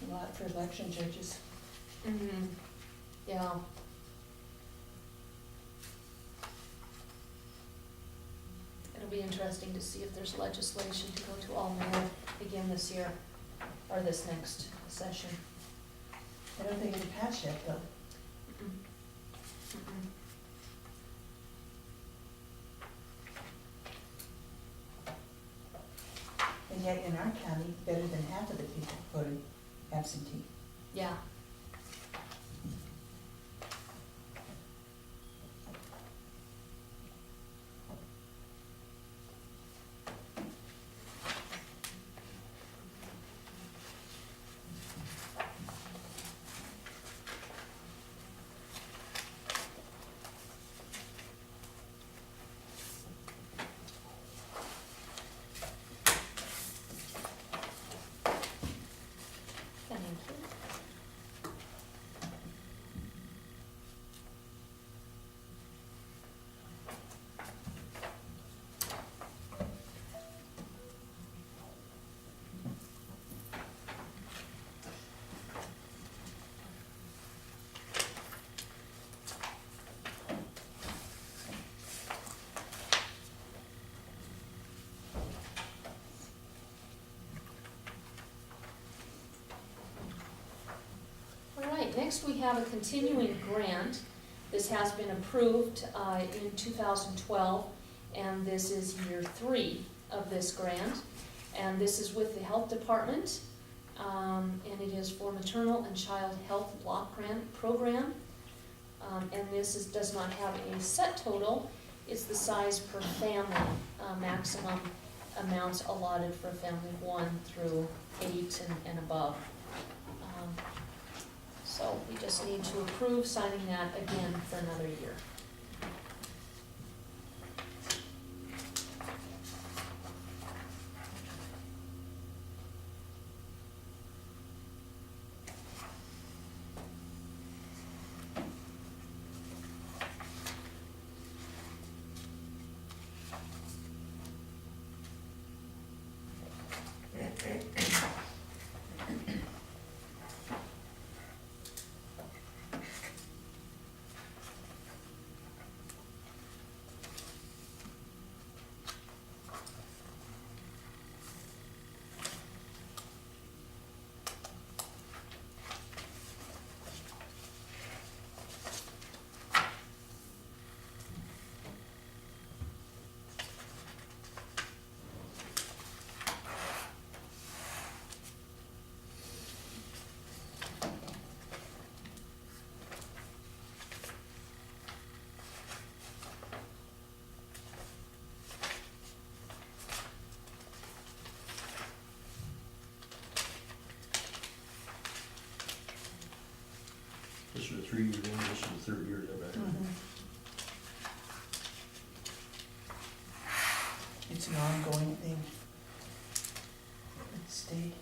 A lot for election judges. Mm-hmm. Yeah. It'll be interesting to see if there's legislation to go to all mail again this year, or this next session. I don't think it'll pass yet, though. Mm-mm. Mm-mm. And yet in our county, better than half of the people voted absentee. Yeah. Thank you. All right, next we have a continuing grant. This has been approved in 2012, and this is year 3 of this grant. And this is with the Health Department, and it is for Maternal and Child Health Block Grant Program. And this does not have a set total, it's the size per family, maximum amounts allotted for family 1 through 8 and above. So we just need to approve signing that again for another year. is the third year they've had it. It's an ongoing thing. Let's stay.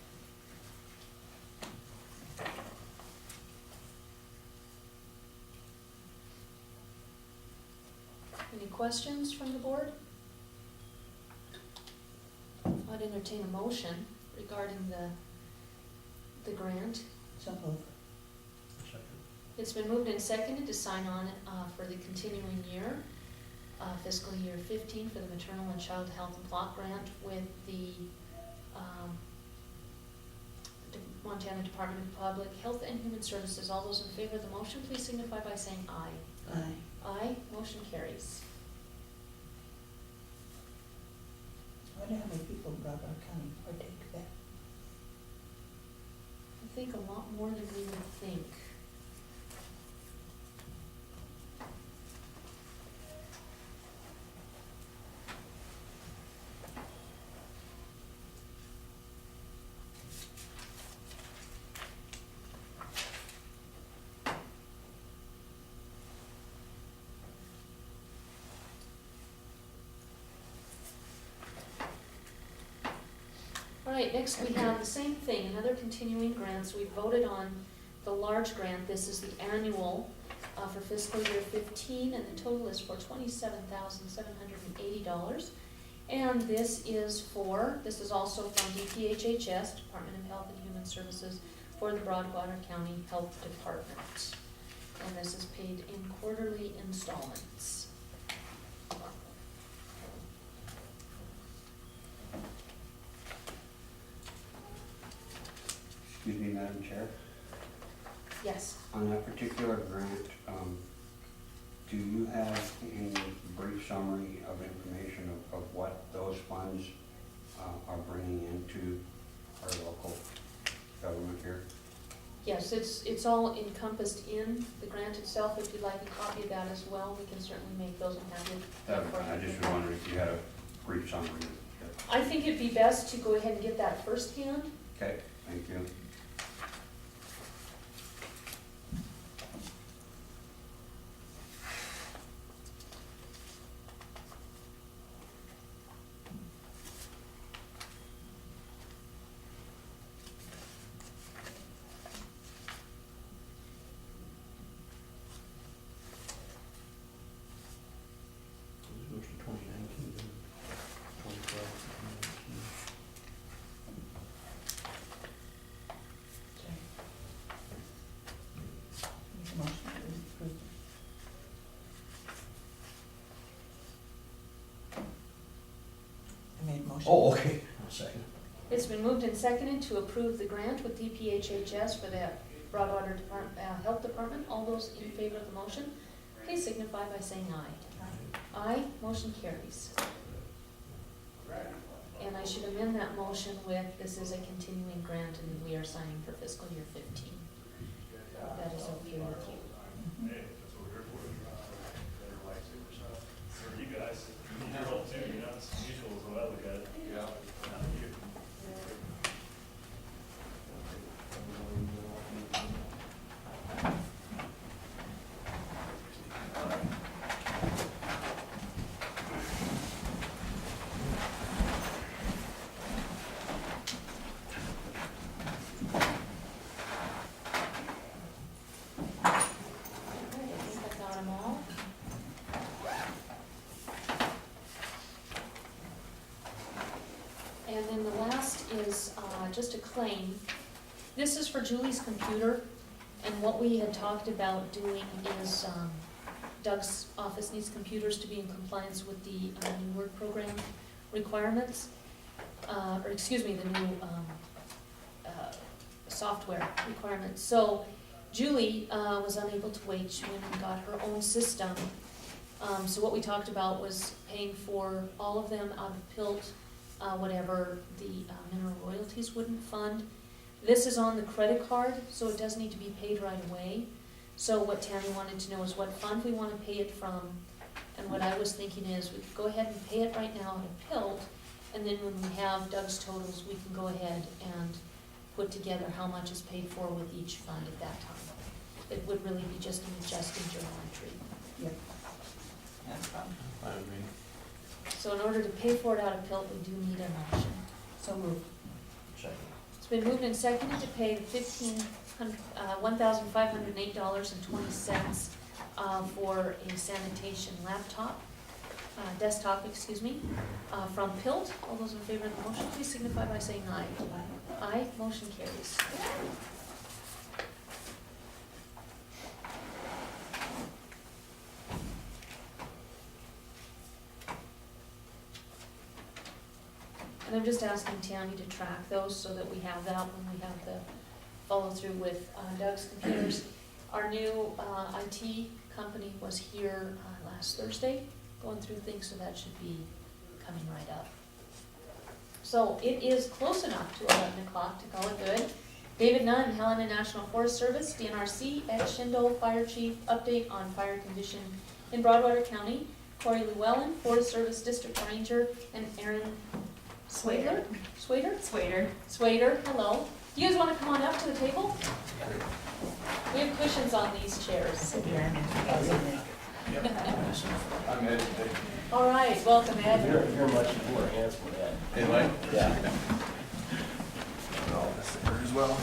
Any questions from the board? I'd entertain a motion regarding the grant. So move. It's been moved and seconded to sign on for the continuing year, fiscal year 15 for the Maternal and Child Health Block Grant with the Montana Department of Public Health and Human Services. All those in favor of the motion, please signify by saying aye. Aye. Aye, motion carries. I wonder how many people in Broadwater County partake of that. I think a lot more than we would think. All right, next we have the same thing, another continuing grants. We voted on the large grant. This is the annual for fiscal year 15, and the total is for $27,780. And this is also from DPHHS, Department of Health and Human Services, for the Broadwater County Health Department. And this is paid in quarterly installments. Excuse me, Madam Chair. Yes. On that particular grant, do you have any brief summary of information of what those funds are bringing into our local government here? Yes, it's all encompassed in the grant itself. If you'd like a copy of that as well, we can certainly make those and have it. I just was wondering if you had a brief summary. I think it'd be best to go ahead and get that firsthand. Okay, thank you. This goes to 2019, then 2012, 2019. Sorry. Make a motion to approve. I made a motion. Oh, okay, I'll second. It's been moved and seconded to approve the grant with DPHHS for the Broadwater Health Department. All those in favor of the motion, please signify by saying aye. Aye, motion carries. And I should amend that motion with, this is a continuing grant and we are signing for fiscal year 15. That is okay with you. You guys, you're old too, you're not as usual as what I look at it. Yeah. All right, I think I got them all. And then the last is just a claim. This is for Julie's computer, and what we had talked about doing is Doug's office needs computers to be in compliance with the new work program requirements, or excuse me, the new software requirements. So Julie was unable to wait. She went and got her own system. So what we talked about was paying for all of them out of PILT, whatever the mineral royalties wouldn't fund. This is on the credit card, so it does need to be paid right away. So what Tammy wanted to know is what fund we want to pay it from. And what I was thinking is we could go ahead and pay it right now out of PILT, and then when we have Doug's totals, we can go ahead and put together how much is paid for with each fund at that time. it would really be just an adjusting journal entry. Yeah, problem. I agree. So in order to pay for it out of PILT, we do need a motion. So moved. Second. It's been moved and seconded to pay $1,508.20 for a sanitation laptop, desktop, excuse me, from PILT. All those in favor of the motion, please signify by saying aye. Aye, motion carries. And I'm just asking Tammy to track those so that we have that when we have the follow through with Doug's computers. Our new IT company was here last Thursday, going through things, so that should be coming right up. So it is close enough to 11 o'clock to call it good. David Nunn, Helena National Forest Service, DNRC, Ed Schindel, Fire Chief, update on fire condition in Broadwater County. Corey Llewellyn, Forest Service District Ranger, and Aaron Swader? Swader, hello. Do you guys want to come on up to the table? We have cushions on these chairs. Sit here and I'm Ed. All right, welcome Ed. You're much more handsome than Ed. Anyway? Yeah. As well.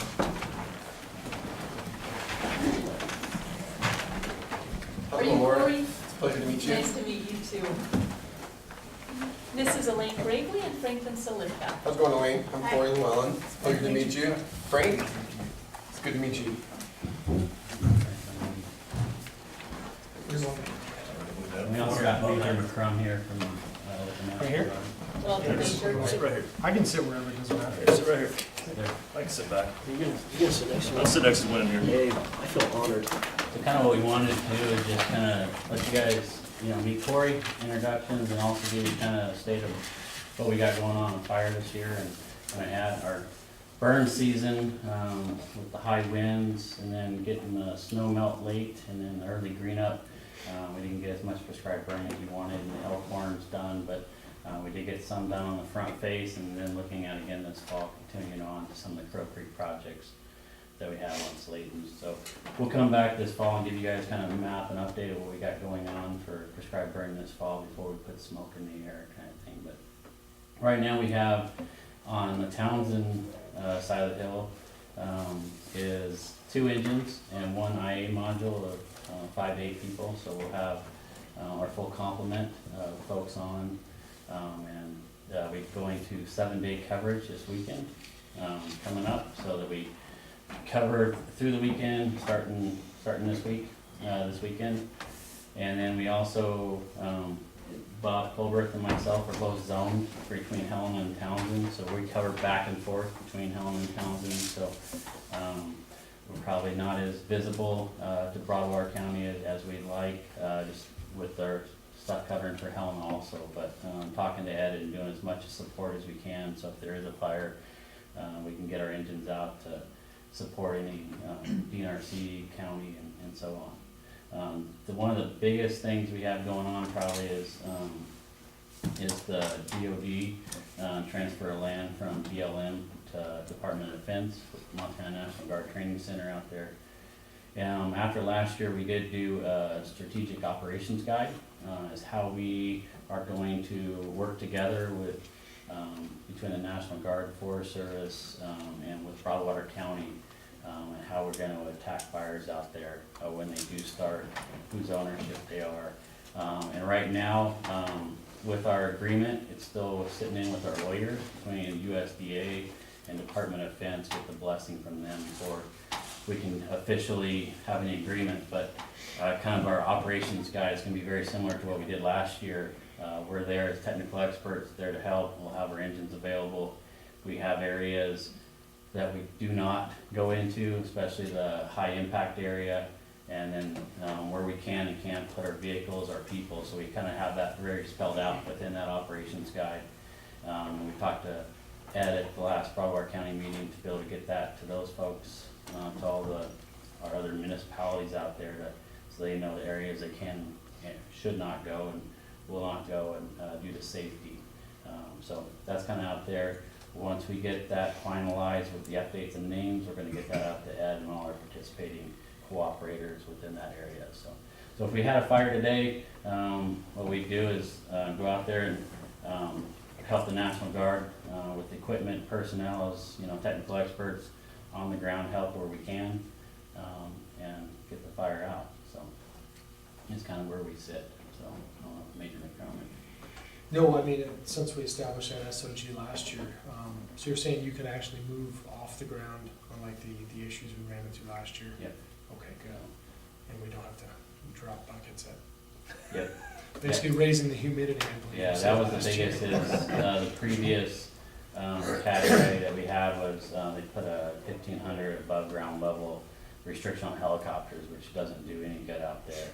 Are you Corey? Pleasure to meet you. Nice to meet you too. This is Elaine Gravely and Franklin Solidka. How's it going, Elaine? I'm Hi. Corey Llewellyn. Pleasure to meet you. Frank, it's good to meet you. We also got Major McCrum here from the Right here? National Guard. Welcome, Major. Sit right here. I can sit wherever, it doesn't matter. Sit right here. There. I can sit back. You can sit next to me. I'll sit next to Gwen here. Dave, I feel honored. So kind of what we wanted to do is just kind of let you guys, meet Corey, introductions, and also give you kind of a state of what we got going on fire this year, and kind of add our burn season with the high winds, and then getting the snow melt late, and then the early green up. We didn't get as much prescribed burn as we wanted, and the elk horn's done, but we did get some done on the front face, and then looking at again this fall, continuing on to some of the Crow Creek projects that we have on Slayton. So we'll come back this fall and give you guys kind of a map and update of what we got going on for prescribed burn this fall before we put smoke in the air kind of thing. But right now we have on the Townsend side of the hill is 2 engines and 1 IA module of 5 to 8 people. So we'll have our full complement of folks on, and we're going to 7-day coverage this weekend coming up, so that we cover through the weekend, starting this weekend. And then we also, Bob Colbert and myself are both zoned between Helena and Townsend, so we cover back and forth between Helena and Townsend. So we're probably not as visible to Broadwater County as we'd like, just with our stuff covering for Helena also. But talking to Ed and doing as much support as we can, so if there is a fire, we can get our engines out to support any DNRC, county, and so on. One of the biggest things we have going on probably is the DOD transfer of land from BLM to Department of Defense, with Montana National Guard Training Center out there. After last year, we did do a strategic operations guide as how we are going to work together with between the National Guard, Forest Service, and with Broadwater County, and how we're going to attack fires out there when they do start, whose ownership they are. And right now, with our agreement, it's still sitting in with our lawyers between USDA and Department of Defense, with the blessing from them before we can officially have any agreement. But kind of our operations guide is going to be very similar to what we did last year. We're there as technical experts, there to help. We'll have our engines available. We have areas that we do not go into, especially the high impact area, and then where we can and can't put our vehicles, our people. So we kind of have that very spelled out within that operations guide. We talked to Ed at the last Broadwater County meeting to be able to get that to those folks, to all our other municipalities out there, so they know the areas they can and should not go and will not go, and due to safety. So that's kind of out there. Once we get that finalized with the updates and names, we're going to get that out to Ed and all our participating cooperators within that area, so. So if we had a fire today, what we do is, go out there and, help the National Guard, with equipment, personnel, as, technical experts on the ground, help where we can, and get the fire out, so. It's kind of where we sit, so, Major McCromick. No, I mean, since we established that SOG last year, so you're saying you can actually move off the ground on like the issues we ran into last year? Yep. Okay, good. And we don't have to drop buckets at, Yep. basically raising the humidity, I believe. Yeah, you said that was the last year. biggest, is, the previous, category that we had was, they put a 1,500 above ground level restriction on helicopters, which doesn't do any good out there.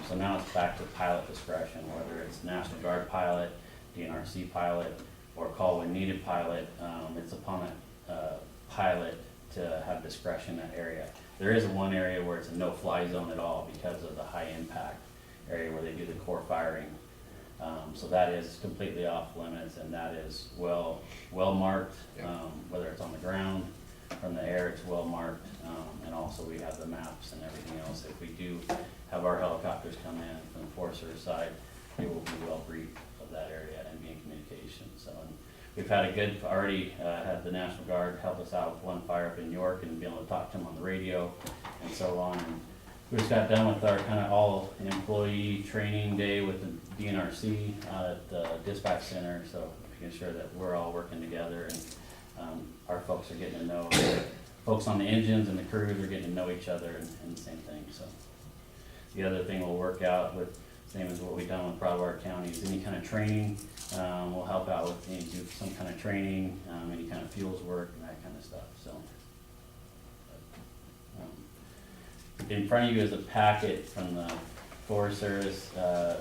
So now it's back to pilot discretion, whether it's National Guard pilot, DNRC pilot, or call when needed pilot, it's upon a pilot to have discretion in that area. There is one area where it's a no-fly zone at all because of the high impact area where they do the core firing. So that is completely off limits, and that is well marked, whether it's on the ground, from the air, it's well marked, and also we have the maps and everything else. If we do have our helicopters come in from the Forest Service side, they will be well briefed of that area and be in communication. So, and we've had a good, already had the National Guard help us out with one fire up in York and be able to talk to them on the radio and so on. And we just got done with our kind of all employee training day with the DNRC out at the dispatch center, so making sure that we're all working together, and our folks are getting to know, folks on the engines and the crews are getting to know each other and the same thing, so. The other thing we'll work out with, same as what we've done with Broward County, is any kind of training, we'll help out with, do some kind of training, any kind of fuels work and that kind of stuff, so. In front of you is a packet from the Forest Service.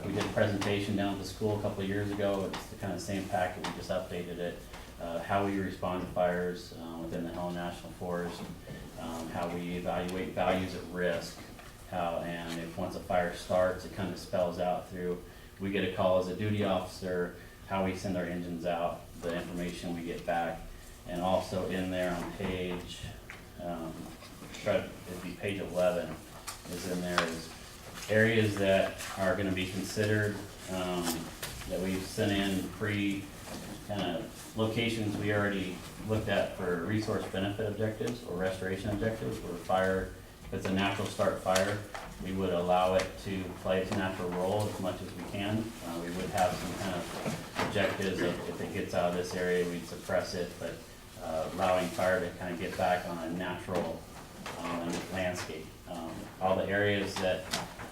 We did a presentation down at the school a couple of years ago. It's the kind of same packet, we just updated it. How we respond to fires within the Helen National Forest, how we evaluate values at risk, and if once a fire starts, it kind of spells out through, we get a call as a duty officer, how we send our engines out, the information we get back, and also in there on page, it'd be page 11, is in there is areas that are gonna be considered, that we've sent in kind of locations we already looked at for resource benefit objectives or restoration objectives, where fire, if it's a natural start fire, we would allow it to play its natural role as much as we can. We would have some kind of objectives of if it gets out of this area, we'd suppress it, but allowing fire to kind of get back on a natural landscape. All the areas that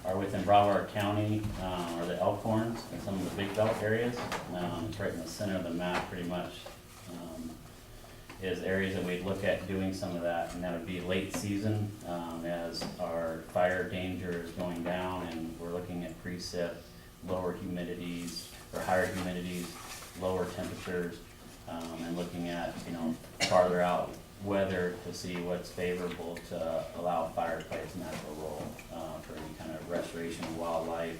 are within Broward County are the Elkhorns and some of the Big Belt areas. It's right in the center of the map pretty much. Is areas that we'd look at doing some of that, and that would be late season as our fire danger is going down and we're looking at precip, lower humidities or higher humidities, lower temperatures, and looking at, farther out weather to see what's favorable to allow fire to play its natural role for any kind of restoration of wildlife,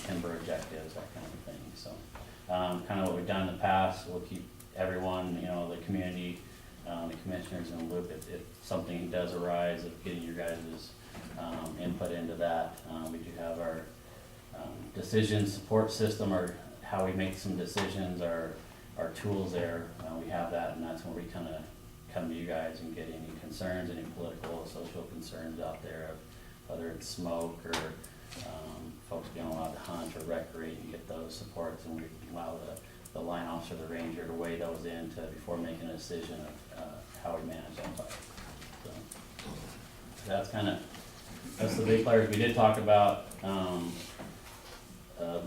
timber objectives, that kind of thing. So kind of what we've done in the past, we'll keep everyone, the community, the commissioners in the loop if something does arise of getting your guys' input into that. We do have our decision support system, or how we make some decisions, our tools there. We have that, and that's where we kind of come to you guys and get any concerns, any political or social concerns out there, of whether it's smoke or folks being allowed to hunt or recreate, and get those supports, and we allow the line officer, the ranger, to weigh those in before making a decision of how we manage that fire. So that's the big players. We did talk about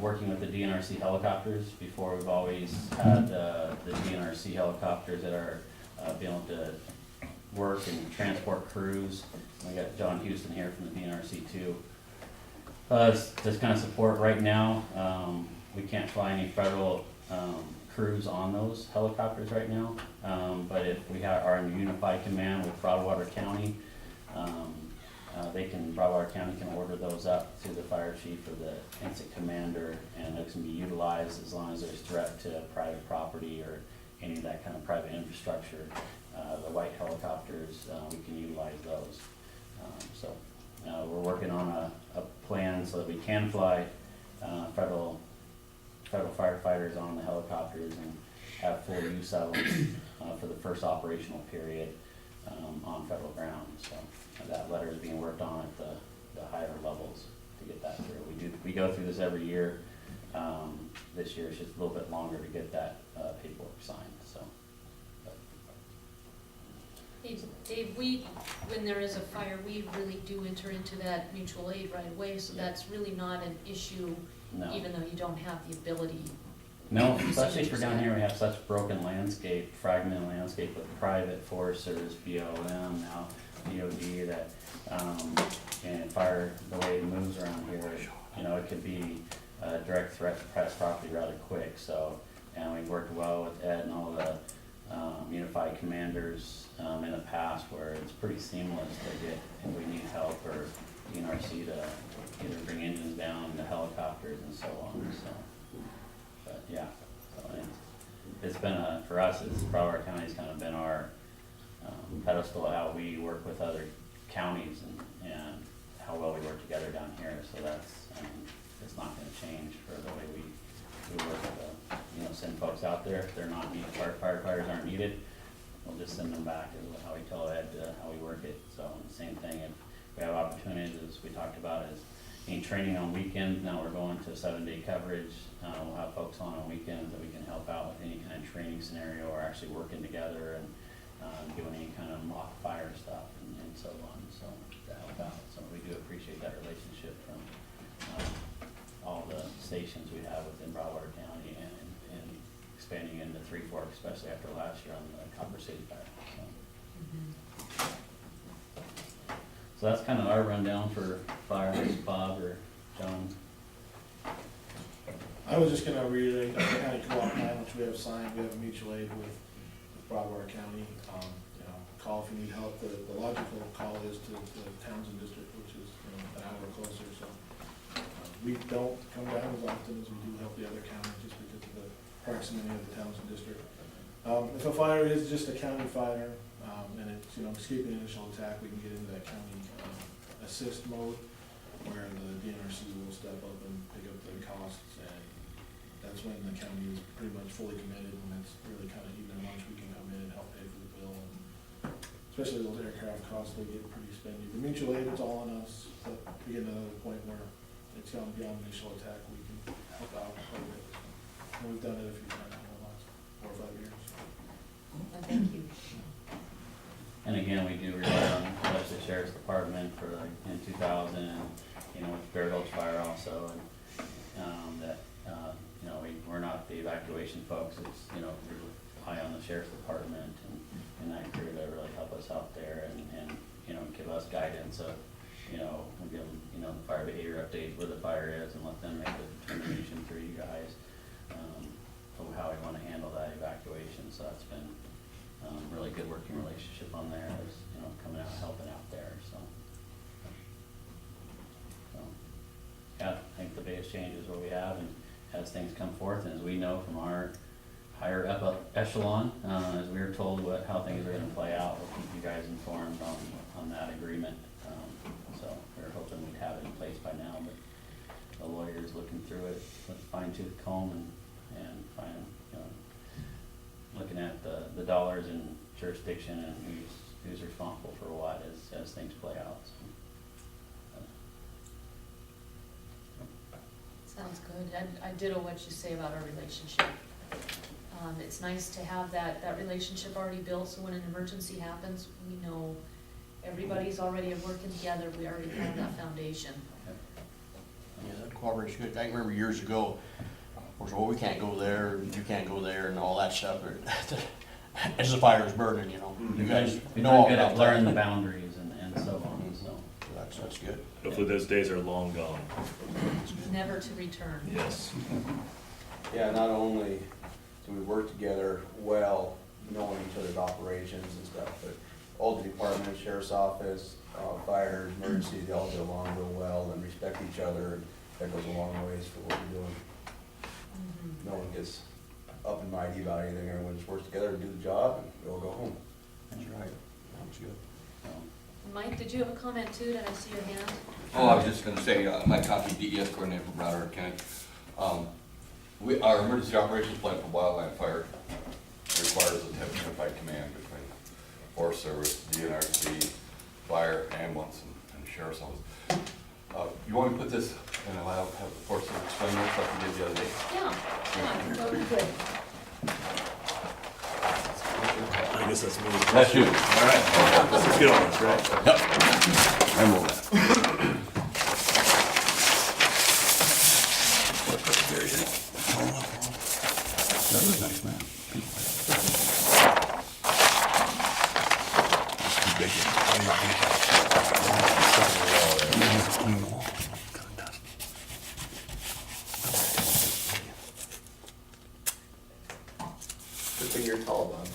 working with the DNRC helicopters before. We've always had the DNRC helicopters that are being able to work and transport crews. We got John Houston here from the DNRC too. To kind of support right now, we can't fly any federal crews on those helicopters right now, but if we are in unified command with Broadwater County, Broadwater County can order those up to the fire chief or the incident commander, and it can be utilized as long as there's threat to private property or any of that kind of private infrastructure. The white helicopters, we can utilize those. So we're working on a plan so that we can fly federal firefighters on the helicopters and have full use of them for the first operational period on federal ground. So that letter is being worked on at the higher levels to get that through. We go through this every year. This year it's just a little bit longer to get that paperwork signed. So. Hey, Dave, when there is a fire, we really do enter into that mutual aid right away, so that's really not an issue, No. even though you don't have the ability. No, especially for down here, we have such broken landscape, fragmented landscape with private foresters, BLM, now DOD, that, and fire, the way it moves around here, it could be a direct threat to private property rather quick, so, and we've worked well with Ed and all the, unified commanders, in the past where it's pretty seamless to get, if we need help or NRC to either bring engines down, the helicopters and so on, so. But yeah, so it's been for us, Broward County's kind of been our pedestal, how we work with other counties and how well we work together down here. So that's, it's not gonna change for the way we work with, send folks out there. If they're not needed, firefighters aren't needed, we'll just send them back, is how we tell Ed how we work it. So the same thing, if we have opportunities, as we talked about, is any training on weekends. Now we're going to 7-day coverage. We'll have folks on weekends that we can help out with any kind of training scenario or actually working together and doing any kind of mock fire stuff and so on, so to help out. So we do appreciate that relationship from all the stations we have within Broward County and expanding into Three Forks, especially after last year on the Copper City fire. So that's kind of our rundown for fire. Bob or John? I was just gonna reiterate the county co-op plan, which we have signed. We have a mutual aid with Broward County. Call if you need help. The logical call is to the Townsend District, which is an hour closer. So we don't come down as often as we do help the other counties, just because of the proximity of the Townsend District. If a fire is just a county fire, and it's escaping initial attack, we can get into that county assist mode, where the DNRC will step up and pick up the costs, and that's when the county is pretty much fully committed, and it's really kind of even their lunch, we can come in and help pay for the bill, and especially those aircraft costs, they get pretty spendy. The mutual aid, it's all on us, but we get to another point where it's gone beyond initial attack, we can help out quite a bit. And we've done it a few times in the last 4 or 5 years. Thank you. And again, we do rely on the Sheriff's Department for in 2000, with Bear Gulch Fire also, and that, we're not the evacuation folks, it's, we rely on the Sheriff's Department and that crew to really help us out there and give us guidance of, we'll give them, the fire behavior update where the fire is and let them make the determination through you guys, of how we want to handle that evacuation. So that's been really good working relationship on there, is, coming out, helping out there, so. Yeah, I think the biggest change is what we have, and as things come forth, and as we know from our higher echelon, as we were told how things are gonna play out, we'll keep you guys informed on that agreement. So we're hoping we'd have it in place by now, but the lawyer's looking through it with a fine-tooth comb and finding, looking at the dollars and jurisdiction and who's responsible for what as things play out. So. Sounds good. I ditto what you say about our relationship. It's nice to have that relationship already built, so when an emergency happens, we know everybody's already working together, we already have that foundation. Yeah, that cooperation good. I remember years ago, of course, we can't go there, you can't go there, and all that stuff. As the fire is burning, you guys We know don't all get about to learn the that. boundaries and so on, so. That's good. Hopefully those days are long gone. Never to return. Yes. Yeah, not only do we work together well, knowing each other's operations and stuff, but all the departments, sheriff's office, fire, emergency, they all get along real well and respect each other, and that goes a long ways for what we're doing. No one gets up and mighty about anything, everyone just works together to do the job, and we all go home. That's right. That's good. And Mike, did you have a comment too? Did I see your hand? Oh, I was just gonna say, Mike Coffey, DES coordinator for Broward County. Our emergency operations plan for wildland fire requires a unified command between Forest Service, DNRC, fire, ambulance, and sheriff's office. You want me to put this, and I'll have the Forest Service explain this like we did the other day? Yeah, that would be good. I guess that's me. That's you. All right, let's get on this, right? Yep. I will that. That was nice, man. Good thing you're tall, Bob.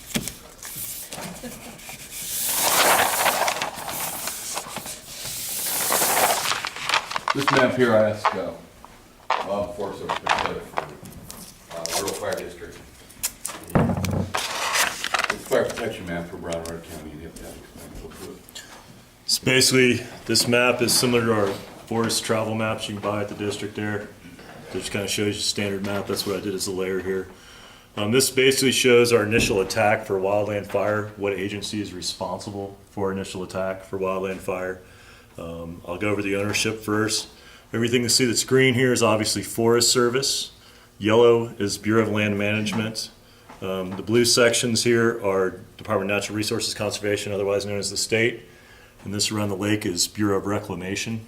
This map here, I asked Bob Forest Service put together for rural fire district. It's fire protection map for Broward County. You have to explain it through it. So basically, this map is similar to our forest travel maps you can buy at the district there. It just kind of shows you a standard map. That's what I did as a layer here. This basically shows our initial attack for wildland fire, what agency is responsible for initial attack for wildland fire. I'll go over the ownership first. Everything you see that's green here is obviously Forest Service. Yellow is Bureau of Land Management. The blue sections here are Department of Natural Resources Conservation, otherwise known as the state. And this around the lake is Bureau of Reclamation.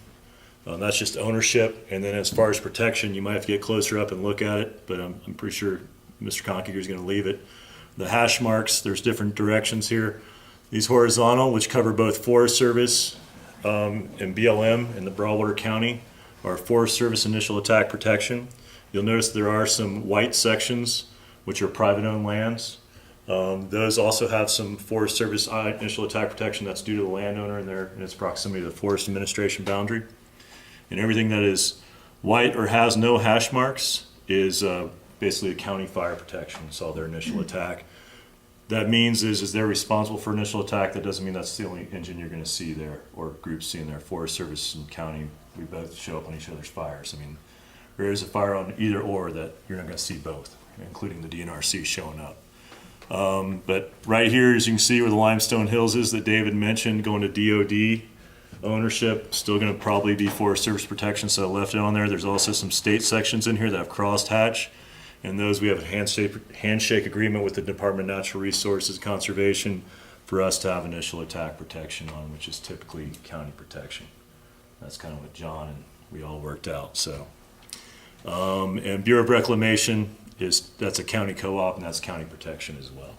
That's just ownership. And then as far as protection, you might have to get closer up and look at it, but I'm pretty sure Mr. Conkiger is going to leave it. The hash marks, there's different directions here. These horizontal, which cover both Forest Service and BLM in the Broadwater County, are Forest Service initial attack protection. You'll notice there are some white sections, which are private-owned lands. Those also have some Forest Service initial attack protection that's due to the landowner in its proximity to the Forest Administration boundary. And everything that is white or has no hash marks is basically a county fire protection. It's all their initial attack. That means is they're responsible for initial attack. That doesn't mean that's the only engine you're going to see there or groups seeing there. Forest Service and county, we both show up on each other's fires. I mean, there is a fire on either or that you're not going to see both, including the DNRC showing up. But right here, as you can see where the Limestone Hills is that David mentioned, going to DOD ownership, still going to probably be Forest Service protection, so I left it on there. There's also some state sections in here that have crosshatch, and those we have a handshake agreement with the Department of Natural Resources Conservation for us to have initial attack protection on, which is typically county protection. That's kind of what John and we all worked out. So, and Bureau of Reclamation that's a county co-op, and that's county protection as well.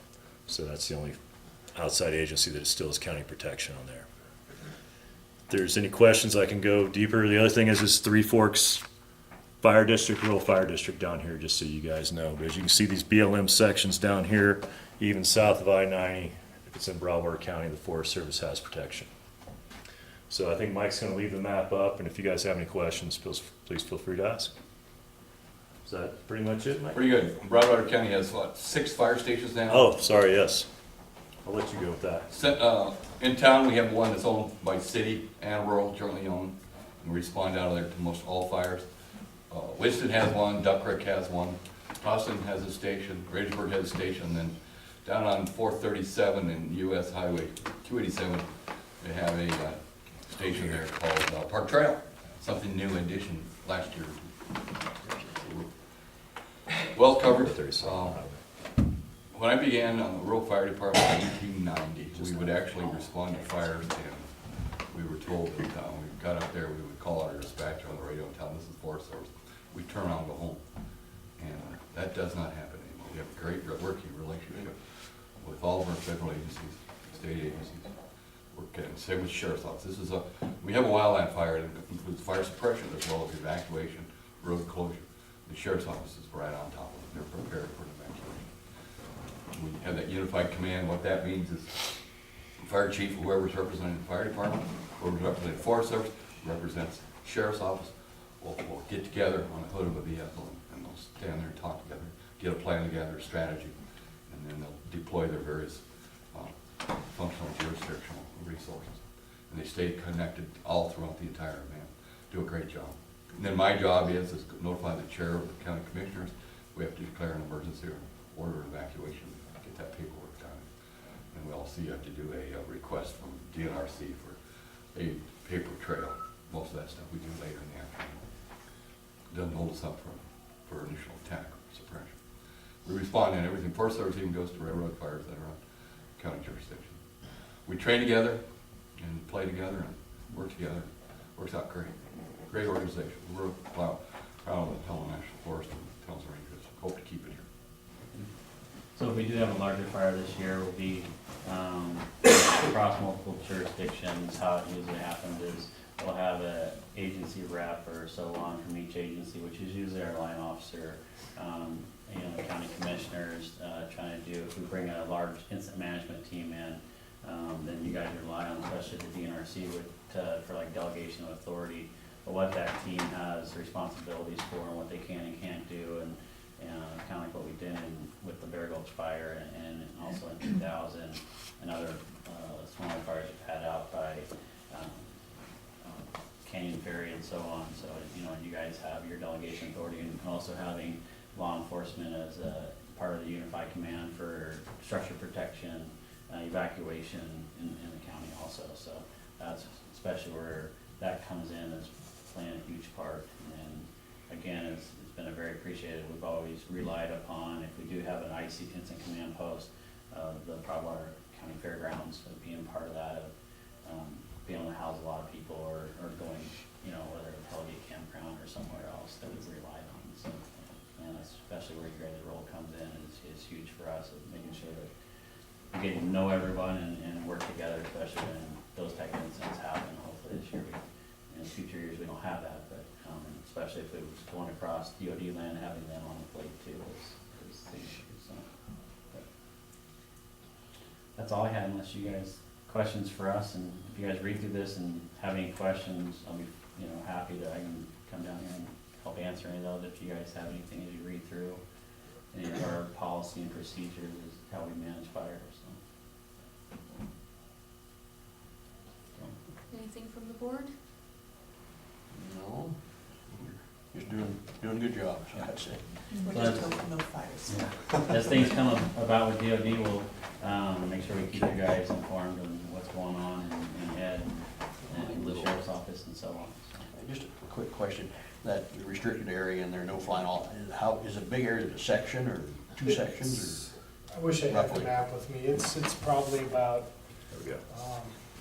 So that's the only outside agency that still has county protection on there. If there's any questions, I can go deeper. The other thing is this Three Forks Fire District, rural fire district down here, just so you guys know. But as you can see, these BLM sections down here, even south of I-90, if it's in Broadwater County, the Forest Service has protection. So I think Mike's going to leave the map up, and if you guys have any questions, please feel free to ask. Is that pretty much it, Mike? Pretty good. Broadwater County has, what, 6 fire stations now? Oh, sorry, yes. I'll let you go with that. In town, we have one that's owned by city and rural, jointly owned, and we respond out of there to most all fires. Winston has one, Duck Creek has one, Tossin has a station, Rangeburg has a station, and then down on 437 and US Highway 287, they have a station there called Park Trail, something new addition last year. Well covered. When I began on the rural fire department in 1990, we would actually respond to fires, and we were told that when we got up there, we would call out our dispatcher on the radio and tell them this is Forest Service. We turn around and go home. And that does not happen anymore. We have a great working relationship with all of our federal agencies, state agencies. Same with Sheriff's Office. We have a wildland fire that includes fire suppression as well as evacuation, road closure. The Sheriff's Office is right on top of it. They're prepared for an evacuation. We have that unified command. What that means is the fire chief, whoever's representing the fire department, whoever's representing Forest Service, represents Sheriff's Office. We'll get together on the hood of a vehicle and they'll stand there and talk together, get a plan together, a strategy, and then they'll deploy their various functional jurisdictional resources. and they stay connected all throughout the entire event. Do a great job. And then my job is to notify the chair of the county commissioners. We have to declare an emergency or order of evacuation, get that paperwork done. And we also have to do a request from DNRC for a paper trail. Most of that stuff we do later in the afternoon. Doesn't hold us up for initial attack or suppression. We respond and everything. Forest Service even goes to railroad fires that are on county jurisdiction. We train together and play together and work together. Works out great. Great organization. We're proud of the Pelham National Forest and Pelham Rangers. Hope to keep it here. So if we do have a larger fire this year, we'll be across multiple jurisdictions. How it usually happens is we'll have an agency rep or so on from each agency, which is usually our line officer, county commissioners, trying to do, if we bring a large incident management team in, then you guys rely on, especially the DNRC for like delegation of authority, but what that team has responsibilities for and what they can and can't do, and kind of like what we did with the Bear Gulch fire and also in 2000 and other smaller fires we've had out by Canyon Ferry and so on. So, you guys have your delegation authority, and also having law enforcement as a part of the unified command for structure protection, evacuation in the county also. So that's especially where that comes in, is playing a huge part. And again, it's been a very appreciated. We've always relied upon, if we do have an IC incident command post, the Broadwater County Fairgrounds being part of that, of being able to house a lot of people or going, whether it's Hellgate Campground or somewhere else that we've relied on. So, and especially where your guys' role comes in is huge for us, of making sure that we get to know everyone and work together, especially when those type of incidents happen. Hopefully this year, in future years, we don't have that, but especially if it was going across DOD land, having them on the plate too is the issue. So, but that's all I had, unless you guys questions for us. And if you guys read through this and have any questions, I'll be happy that I can come down here and help answer any of those. If you guys have anything as you read through any of our policy and procedures, is how we manage fire. Anything from the board? No, just doing a good job, so I'd say. We're So just that's- hoping no fires. Yeah. As things come about with DOD, we'll make sure we keep you guys informed on what's going on in Ed and the sheriff's office and so on. Just a quick question, that restricted area and there, no flying all, how, is it a big area, is it a section or two sections I wish I had the roughly? map with me. It's probably about, There we go.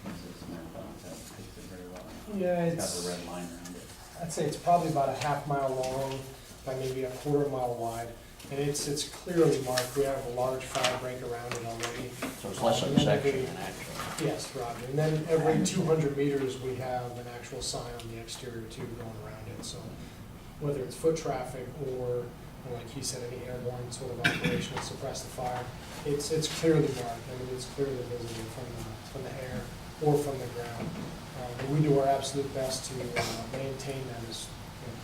This is marathon, that fits it very well. yeah, It's got the red line around it. I'd say it's probably about a half-mile long by maybe a quarter-mile wide. And it's clearly marked. We have a large fire break around it already. So it's less of And a then section every- than actual. Yes, Roger. And then every 200 meters, we have an actual sign on the exterior too going around it. So whether it's foot traffic or, like he said, any airborne sort of operation to suppress the fire, it's clearly marked. I mean, it's clearly visible from the air or from the ground. And we do our absolute best to maintain them, as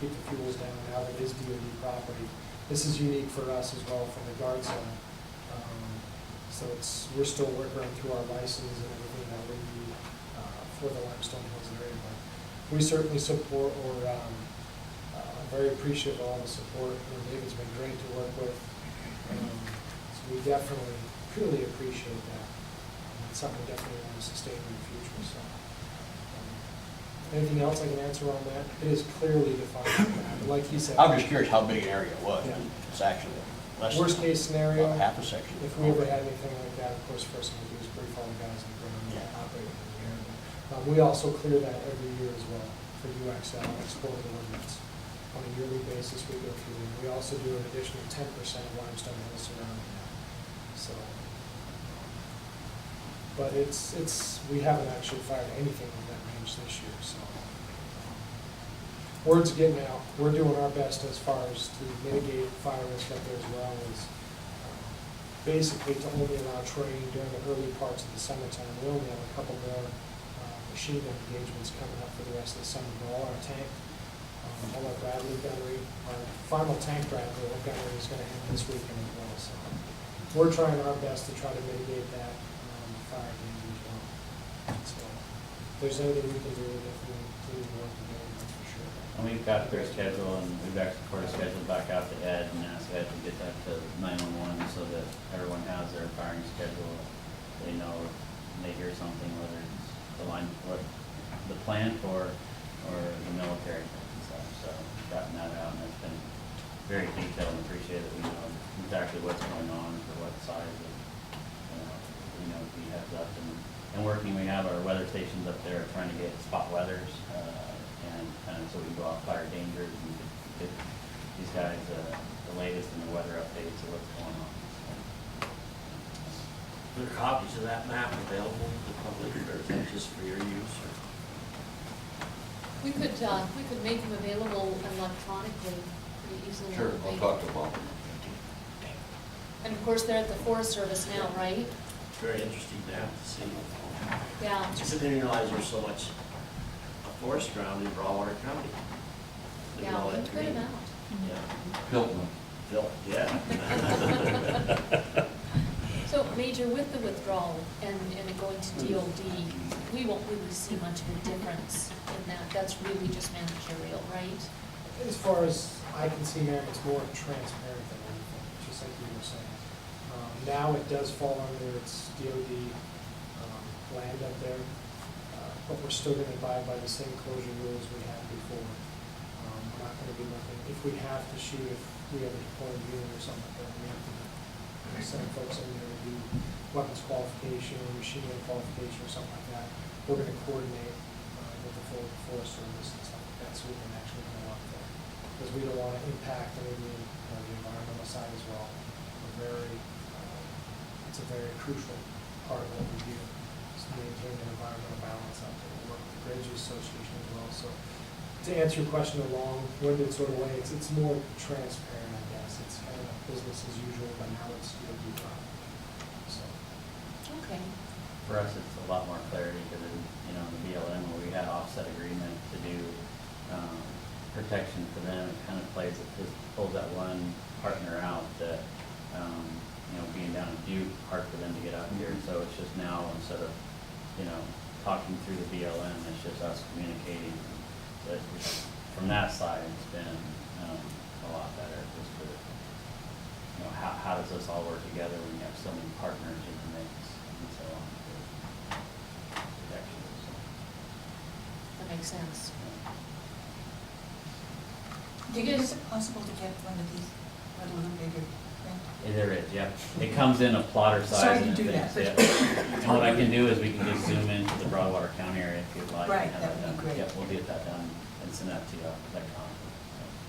keep the fuels down now that it is DOD property. This is unique for us as well from the guard zone. So we're still working through our license and everything that we need for the Limestone Hills area. But we certainly support or very appreciative of all the support. David's been great to work with. So we definitely really appreciate that. It's something we definitely want to sustain in the future. So anything else I can answer on that? It is clearly defined. But like he said, I'm just curious how big an area it was. Yeah. It's actually less worst than case scenario, about half a section. if we ever had anything like that, of course, first thing we do is brief all the guys on the ground and Yeah. operate in the air. We also clear that every year as well for UXL, exploded ordnance. On a yearly basis, we go through, and we also do an additional 10% of limestone hills surrounding that. So, but we haven't actually fired anything on that range this year, so. Word's getting out. We're doing our best as far as to mitigate fire risk up there as well as basically to only allow training during the early parts of the summertime. We only have a couple more machine gun engagements coming up for the rest of the summer. But all our tank, all our Bradley gunnery, our final tank Bradley gunnery is going to end this weekend as well. So we're trying our best to try to mitigate that fire danger as well. So there's anything we can do, we'll definitely do more to do, that's for sure. And we've got their schedule, and we've actually put a schedule back out to Ed and asked Ed to get that to 911 so that everyone has their firing schedule. They know when they hear something, whether it's the line, what the plant or the military and stuff. So we've gotten that out, and it's been very detailed and appreciated that we know exactly what's going on for what size of, he heads up and working. We have our weather stations up there trying to get spot weathers, and kind of so we can go out fire dangers and get these guys the latest in the weather updates of what's going on. Are there copies of that map available to the public, or is that just for your use? We could make them available electronically pretty easily. Sure, I'll talk to Bob. And of course, they're at the Forest Service now, right? Very interesting map to see. Yeah. Just didn't realize there's so much forest ground in Broadwater County. Didn't know Yeah, that to good me. amount. Yeah. Hilton. Phil, yeah. So Major, with the withdrawal and it going to DOD, we won't really see much of a difference in that. That's really just managerial, right? As far as I can see, ma'am, it's more transparent than anything, just like you were saying. Now it does fall under its DOD land up there, but we're still gonna abide by the same closure rules we had before. We're not gonna be looking, if we have to shoot, if we have a deployed unit or something like that, we have to send folks in there to do weapons qualification or machine gun qualification or something like that. We're gonna coordinate with the full Forest Service and stuff like that, so we can actually go up there. Because we don't wanna impact any of the environmental side as well. It's a very crucial part of what we do, is to maintain an environmental balance out there. We work with the Grange Association as well, so to answer your question in a long-winded sort of way, it's more transparent, I guess. It's kind of business as usual, but now it's DOD product. So, Okay. For us, it's a lot more clarity because in the BLM where we had offset agreement to do protection for them, it kind of just pulls that one partner out that, being down in Butte, hard for them to get out here. So it's just now, instead of, talking through the BLM, it's just us communicating. But from that side, it's been a lot better. Just for, how does this all work together when you have so many partners in the mix and so on for protection. So, That makes sense. Do you guys, is it possible to get one of these, a little bigger print? There is, yeah. It comes in a plotter size. Sorry to and do it that, fits, but- yeah. And what I can do is we can just zoom into the Broadwater County area if you'd like. Right, and have that would be done. great. Yep, we'll get that done and send that to you electronically.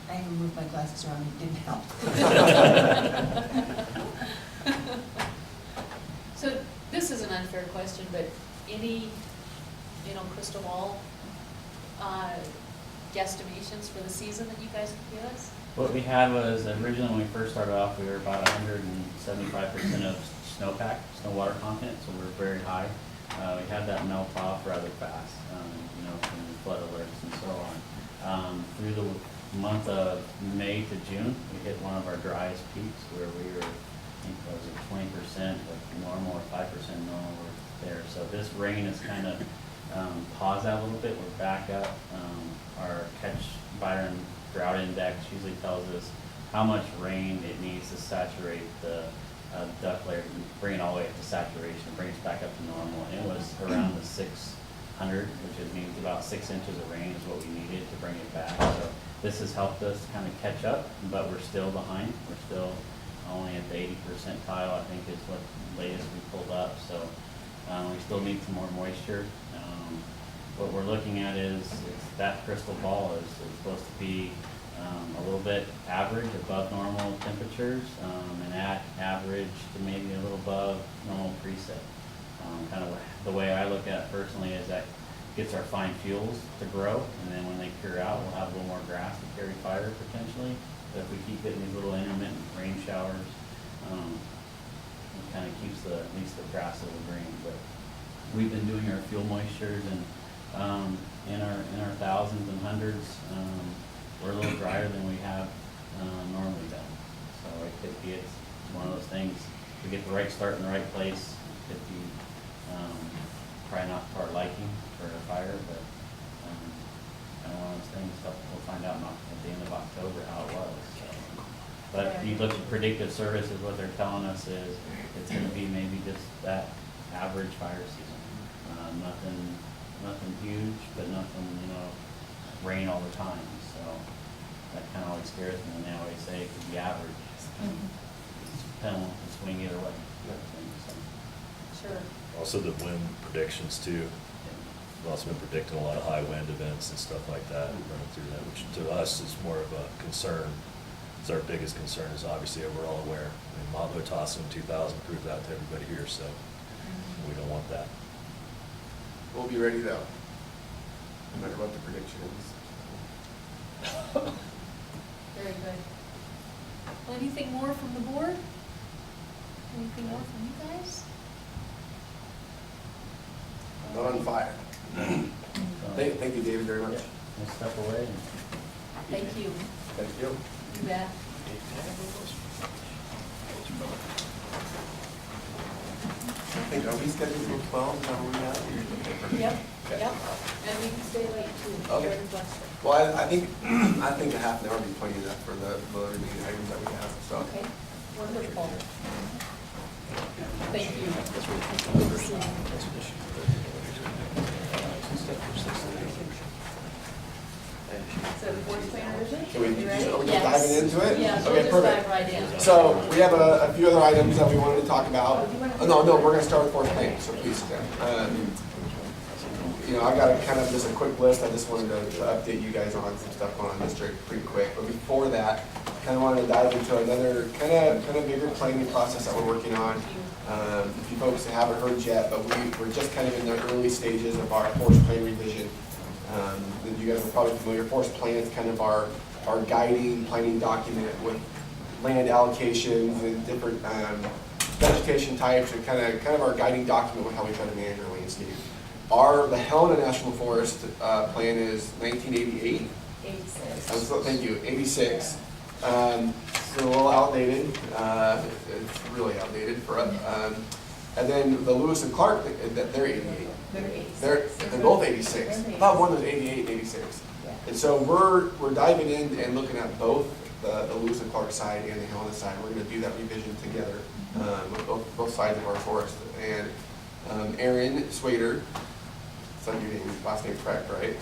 I even moved my glasses around, it didn't help. So this is an unfair question, but any, crystal ball guesstimations for the season that you guys could give us? What we had was, originally when we first started off, we were about 175% of snowpack, snow water content, so we were very high. We had that melt off rather fast, from flood alerts and so on. Through the month of May to June, we hit one of our driest peaks where we were, I think it was 20% of normal or 5% normal were there. So this rain has kind of paused that a little bit. We're back up. Our catch Byron drought index usually tells us how much rain it needs to saturate the duct layer, bring it all the way up to saturation, bring it back up to normal. And it was around the 600, which means about 6 inches of rain is what we needed to bring it back. So this has helped us kind of catch up, but we're still behind. We're still only at the 80 percentile, I think is what latest we pulled up. So we still need some more moisture. What we're looking at is that crystal ball is supposed to be a little bit average, above normal temperatures, and at average to maybe a little above normal preset. Kind of the way I look at it personally is that gets our fine fuels to grow, and then when they cure out, we'll have a little more grass to carry fire potentially. But if we keep getting these little intermittent rain showers, it kind of keeps at least the grass a little green. But we've been doing our fuel moistures and in our thousands and hundreds. We're a little drier than we have normally done. So it could be, it's one of those things, we get the right start in the right place, it could be probably not to our liking for a fire, but, kind of one of those things, so we'll find out at the end of October how it was, so. But you look at predictive services, what they're telling us is, it's gonna be maybe just that average fire season. Nothing huge, but nothing, rain all the time, so that kinda always scares me, when they always say it could be average. It's pendulum can swing either way, so. Sure. Also the wind predictions too. We've also been predicting a lot of high wind events and stuff like that, running through that, which to us is more of a concern. It's our biggest concern, is obviously we're all aware. I mean, Mount Hotasu in 2000 proved that to everybody here, so we don't want that. We'll be ready though, no matter what the prediction is. Very good. Well, anything more from the board? Anything more from you guys? Not on fire. Thank you, David, very much. We'll step away. Thank you. Thank you. You bet. I think, are we scheduled for 12? Is that what we have? Yep, Okay. yep. And we can stay late too. Okay. Very flexible. Well, I think a half an hour would be plenty enough for the remaining items that we have, so. Okay, wonderful. Thank you. Good to see you. So the board's plan revision? Can we You ready? are we Yes. diving into it? Yes, Okay, we'll just perfect. dive right in. So we have a few other items that we wanted to talk about. Oh, no, we're gonna start with fourth page, so please, I got kind of just a quick list. I just wanted to update you guys on some stuff going on in district pretty quick. But before that, kind of wanted to dive into another kind of bigger planning process that we're working on. If you folks haven't heard yet, but we're just kind of in the early stages of our forest plan revision. You guys are probably familiar, forest plan is kind of our guiding planning document with land allocations and different vegetation types, and kind of our guiding document with how we try to manage our landscape. The Helena National Forest plan is 1988. 86. Thank you, 86. It's a little outdated. It's really outdated for us. And then the Lewis and Clark, they're 88. They're 86. They're both 86. I thought one was 88 and 86. Yeah. And so we're diving in and looking at both the Lewis and Clark side and the Helena side. We're going to do that revision together with both sides of our forest. And Erin Swader, said your last name correct, right?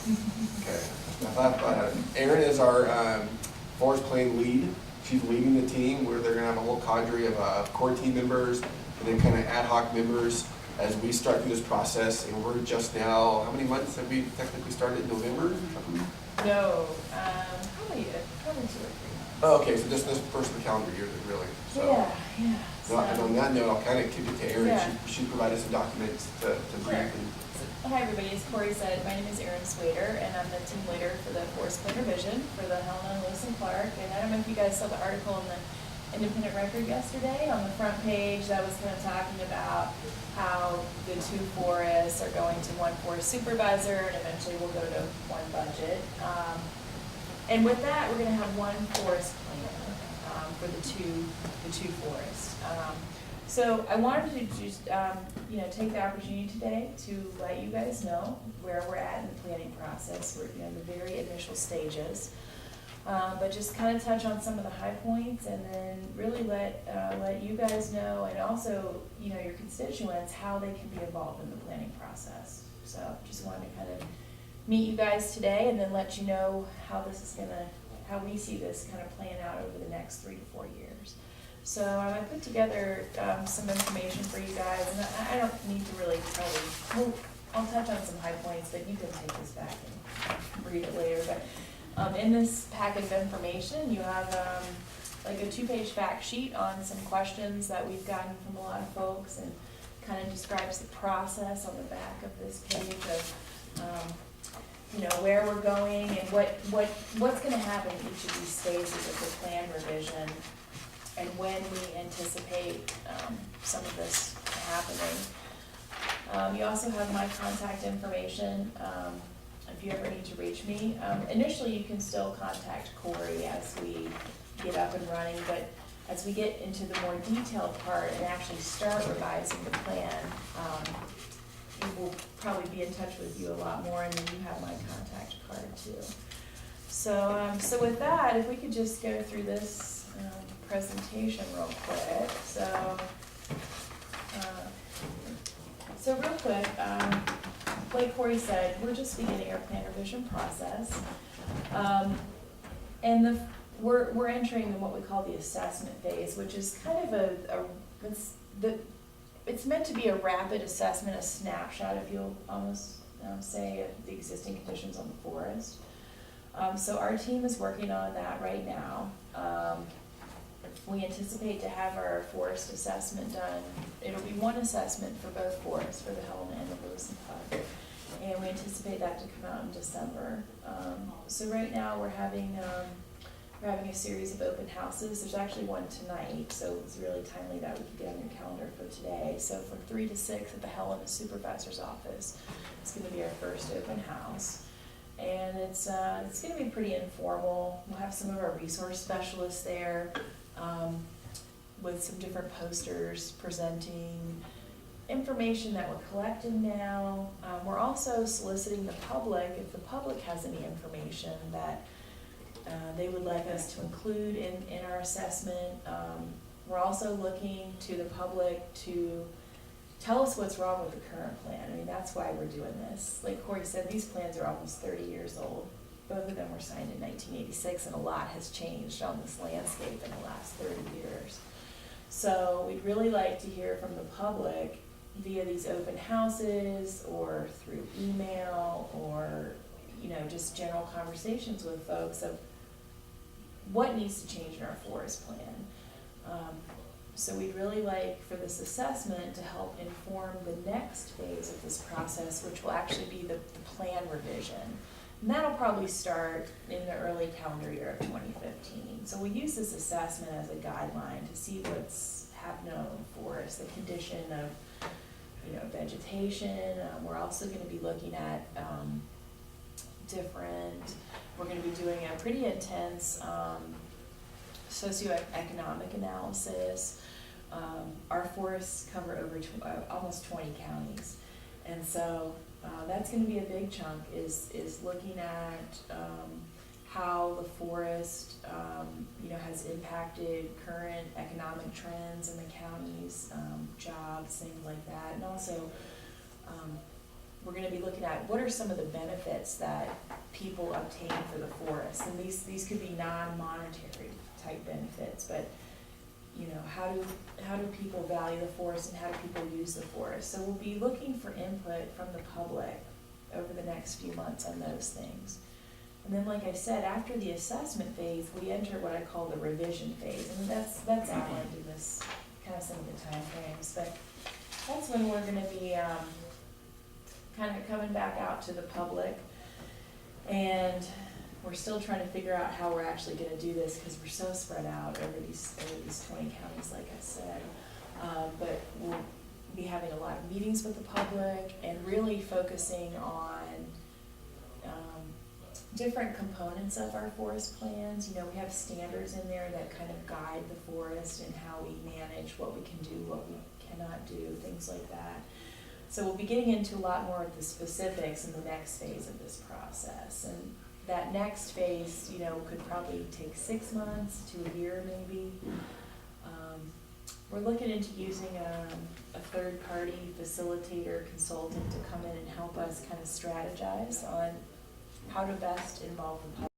Okay. I thought I had it. Erin is our forest plan lead. She's leading the team where they're going to have a whole cadre of core team members and then kind of ad hoc members as we start through this process. And we're just now, how many months have we technically started? November? No, probably 2 or 3 months. Oh, okay, so just this first of the calendar year, really. So, Yeah. And on that note, I'll kind of kick it to Erin. Yeah. She provided some documents to brief. Sure. Hi, everybody. As Corey said, my name is Erin Swader, and I'm the team leader for the Forest Plan Revision for the Helena, Lewis and Clark. And I don't know if you guys saw the article in the Independent Record yesterday. On the front page, that was kind of talking about how the 2 forests are going to 1 forest supervisor, and eventually we'll go to 1 budget. And with that, we're going to have 1 forest plan for the two forests. So I wanted to just, take the opportunity today to let you guys know where we're at in the planning process. We're in the very initial stages. But just kind of touch on some of the high points and then really let you guys know, and also, your constituents, how they can be involved in the planning process. So just wanted to kind of meet you guys today and then let you know how how we see this kind of playing out over the next 3 to 4 years. So I put together some information for you guys, and I don't need to really tell you. I'll touch on some high points, but you can take this back and read it later. But in this packet of information, you have like a 2-page fact sheet on some questions that we've gotten from a lot of folks, and kind of describes the process on the back of this page of where we're going and what's going to happen in each of these stages of the plan revision, and when we anticipate some of this happening. You also have my contact information if you ever need to reach me. Initially, you can still contact Corey as we get up and running, but as we get into the more detailed part and actually start revising the plan, he will probably be in touch with you a lot more, and then you have my contact card too. So, so with that, if we could just go through this presentation real quick. So real quick, like Corey said, we're just beginning our plan revision process. And we're entering what we call the assessment phase, which is kind of it's meant to be a rapid assessment, a snapshot, if you'll almost say, of the existing conditions on the forest. So our team is working on that right now. We anticipate to have our forest assessment done. It'll be one assessment for both forests, for the Helena and the Lewis and Clark. And we anticipate that to come out in December. So right now we're having a series of open houses. There's actually one tonight, so it's really timely that we could get on your calendar for today. So from 3 to 6 at the Helena Supervisor's office, it's going to be our first open house. And it's going to be pretty informal. We'll have some of our resource specialists there with some different posters presenting information that we're collecting now. We're also soliciting the public, if the public has any information that they would like us to include in our assessment. We're also looking to the public to tell us what's wrong with the current plan. I mean, that's why we're doing this. Like Corey said, these plans are almost 30 years old. Both of them were signed in 1986, and a lot has changed on this landscape in the last 30 years. So we'd really like to hear from the public via these open houses or through email or, just general conversations with folks of what needs to change in our forest plan. So we'd really like for this assessment to help inform the next phase of this process, which will actually be the plan revision. And that'll probably start in the early calendar year of 2015. So we use this assessment as a guideline to see what's happening on the forest, the condition of vegetation. We're also going to be looking at we're going to be doing a pretty intense socioeconomic analysis. Our forests cover over almost 20 counties. And so that's going to be a big chunk, is looking at how the forest has impacted current economic trends in the counties, jobs, things like that. And also we're going to be looking at what are some of the benefits that people obtain for the forest. And these could be non-monetary type benefits, but how do people value the forest and how do people use the forest? So we'll be looking for input from the public over the next few months on those things. And then, like I said, after the assessment phase, we enter what I call the revision phase, and that's outlined in this kind of some of the time frames. But that's when we're going to be kind of coming back out to the public, and we're still trying to figure out how we're actually going to do this because we're so spread out over these 20 counties, like I said. But we'll be having a lot of meetings with the public and really focusing on different components of our forest plans. We have standards in there that kind of guide the forest and how we manage what we can do, what we cannot do, things like that. So we'll be getting into a lot more of the specifics in the next phase of this process. And that next phase, could probably take 6 months to a year maybe. We're looking into using a third-party facilitator consultant to come in and help us kind of strategize on how to best involve the public.